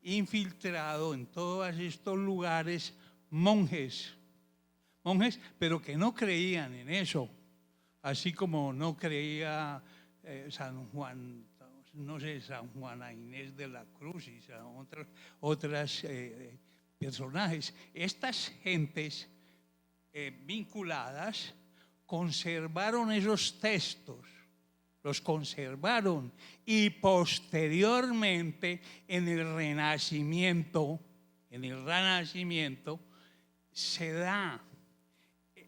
infiltrado en todos estos lugares monjes, pero que no creían en eso, así como no creía San Juan, no sé, San Juana Inés de la Cruz y otras personajes. Estas gentes vinculadas conservaron esos textos, los conservaron, y posteriormente en el Renacimiento se da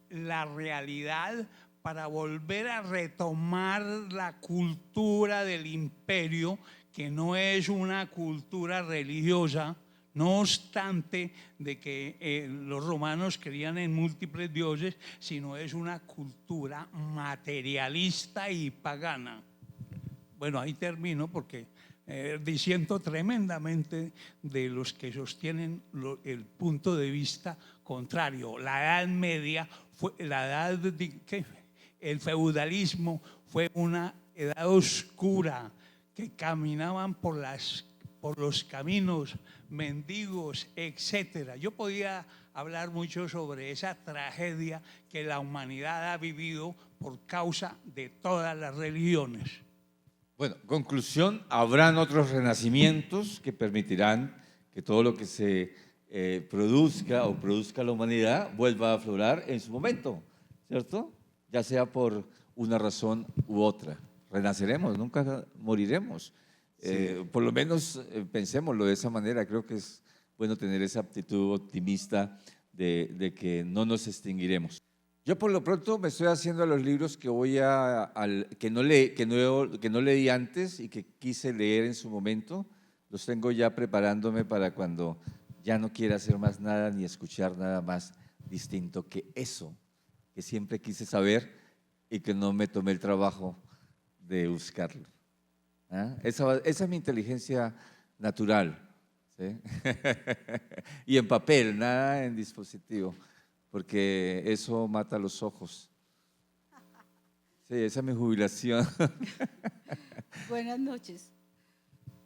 la realidad para volver a retomar la cultura del imperio, que no es una cultura religiosa, no obstante de que los romanos creían en múltiples dioses, sino es una cultura materialista y pagana. Bueno, ahí termino porque disiento tremendamente de los que sostienen el punto de vista contrario. La Edad Media, el feudalismo fue una edad oscura, que caminaban por los caminos, mendigos, etcétera. Yo podía hablar mucho sobre esa tragedia que la humanidad ha vivido por causa de todas las religiones. Bueno, conclusión, habrán otros renacimientos que permitirán que todo lo que se produzca la humanidad vuelva a aflorar en su momento, ¿cierto? Ya sea por una razón u otra. Renaceremos, nunca moriremos. Por lo menos pensémoslo de esa manera. Creo que es bueno tener esa actitud optimista de que no nos extinguiremos. Yo por lo pronto me estoy haciendo a los libros que que no leí antes y que quise leer en su momento. Los tengo ya preparándome para cuando ya no quiera hacer más nada ni escuchar nada más distinto que eso que siempre quise saber y que no me tomé el trabajo de buscarlo. ¿Ah? Esa es mi inteligencia natural, ¿sí? Y en papel, nada en dispositivo, porque eso mata los ojos. Sí, esa es mi jubilación. Buenas noches.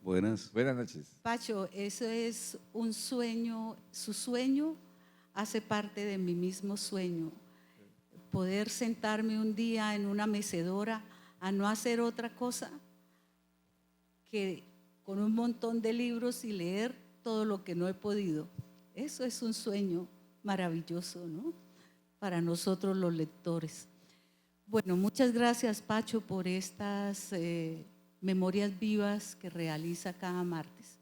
Buenas. Buenas noches. Pacho, eso es un sueño, su sueño hace parte de mi mismo sueño. poder sentarme un día en una mecedora a no hacer otra cosa que con un montón de libros y leer todo lo que no he podido. Eso es un sueño maravilloso, ¿no? Para nosotros los lectores. Bueno, muchas gracias, Pacho, por estas memorias vivas que realiza cada martes.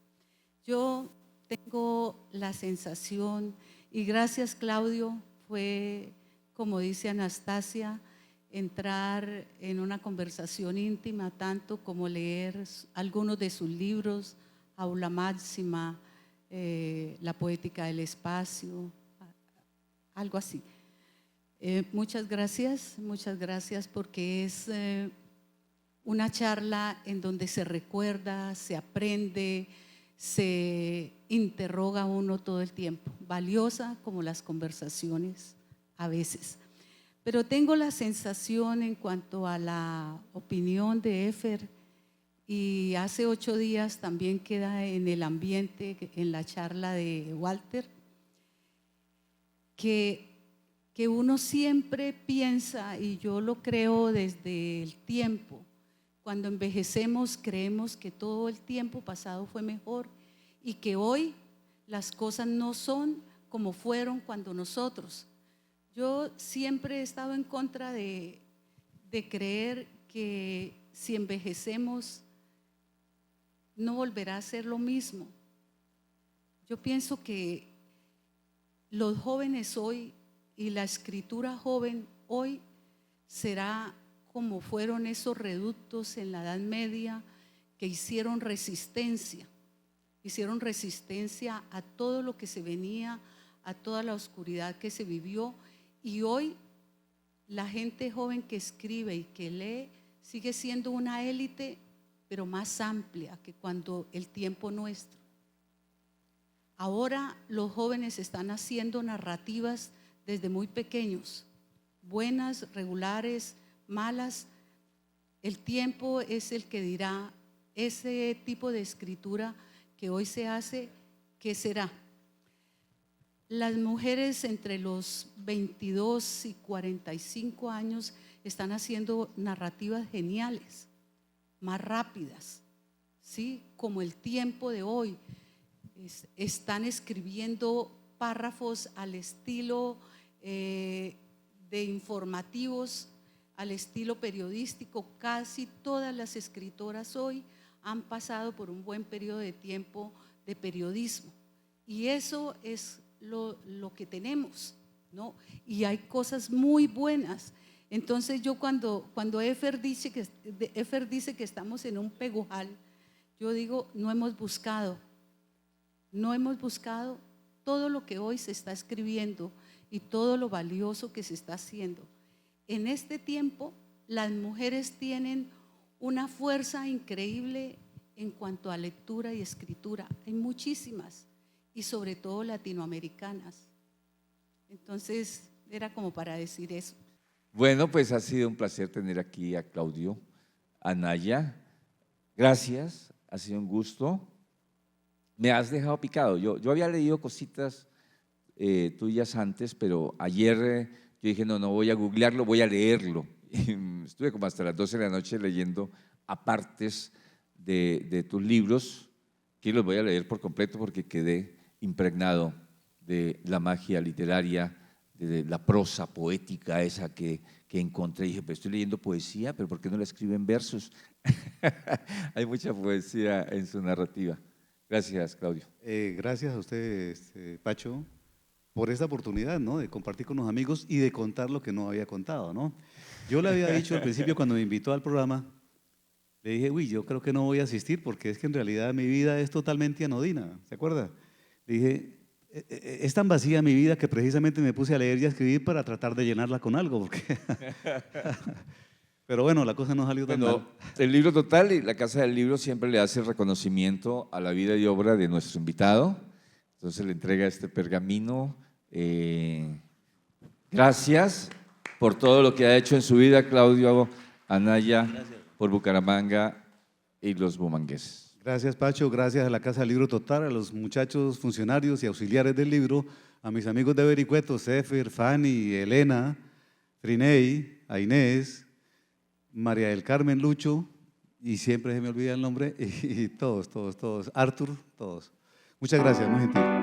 Yo tengo la sensación, y gracias, Claudio, fue, como dice Anastasia, entrar en una conversación íntima, tanto como leer algunos de sus libros, Aula Máxima, La Poética del Espacio, algo así. Muchas gracias porque es una charla en donde se recuerda, se aprende, se interroga uno todo el tiempo, valiosa como las conversaciones a veces. Pero tengo la sensación en cuanto a la opinión de Efer, y hace 8 días también queda en el ambiente, en la charla de Walter, que uno siempre piensa, y yo lo creo desde el tiempo, cuando envejecemos creemos que todo el tiempo pasado fue mejor y que hoy las cosas no son como fueron cuando nosotros. Yo siempre he estado en contra de creer que si envejecemos no volverá a ser lo mismo. Yo pienso que los jóvenes hoy y la escritura joven hoy será como fueron esos reductos en la Edad Media que hicieron resistencia a todo lo que se venía, a toda la oscuridad que se vivió, y hoy la gente joven que escribe y que lee sigue siendo una élite, pero más amplia que cuando el tiempo nuestro. Ahora los jóvenes están haciendo narrativas desde muy pequeños, buenas, regulares, malas. El tiempo es el que dirá ese tipo de escritura que hoy se hace, ¿qué será? Las mujeres entre los 22 y 45 años están haciendo narrativas geniales, más rápidas, ¿sí? Como el tiempo de hoy. Están escribiendo párrafos al estilo de informativos, al estilo periodístico. Casi todas las escritoras hoy han pasado por un buen periodo de tiempo de periodismo, y eso es lo que tenemos, ¿no? Y hay cosas muy buenas. Entonces yo cuando Efer dice que estamos en un pegojal, yo digo, no hemos buscado todo lo que hoy se está escribiendo y todo lo valioso que se está haciendo. En este tiempo las mujeres tienen una fuerza increíble en cuanto a lectura y escritura. Hay muchísimas, y sobre todo latinoamericanas. Entonces era como para decir eso. Bueno, pues ha sido un placer tener aquí a Claudio, a Naya. Gracias, ha sido un gusto. Me has dejado picado. Yo había leído cositas tuyas antes, pero ayer yo dije, no voy a googlearlo, voy a leerlo. Y estuve como hasta las 12 de la noche leyendo apartes de tus libros, que los voy a leer por completo porque quedé impregnado de la magia literaria, de la prosa poética esa que encontré. Y dije, pero estoy leyendo poesía, pero ¿por qué no la escribo en versos? Hay mucha poesía en su narrativa. Gracias, Claudio. Gracias a usted, Pacho, por esta oportunidad, ¿no?, de compartir con los amigos y de contar lo que no había contado, ¿no? Yo le había dicho al principio cuando me invitó al programa, le dije, uy, yo creo que no voy a asistir porque es que en realidad mi vida es totalmente anodina, ¿se acuerda? Le dije, es tan vacía mi vida que precisamente me puse a leer y a escribir para tratar de llenarla con algo, porque pero bueno, la cosa no salió tan mal. El Libro Total y la Casa del Libro siempre le hace reconocimiento a la vida y obra de nuestro invitado. Entonces le entrega este pergamino. Gracias por todo lo que ha hecho en su vida, Claudio Anaya, por Bucaramanga y los bumangueses. Gracias, Pacho, gracias a la Casa del Libro Total, a los muchachos funcionarios y auxiliares del libro, a mis amigos de Vericueto, Sefer, Fanny, Elena, Trinei, a Inés, María del Carmen, Lucho, y siempre se me olvida el nombre, y todos, Arthur, todos. Muchas gracias, muy gentil.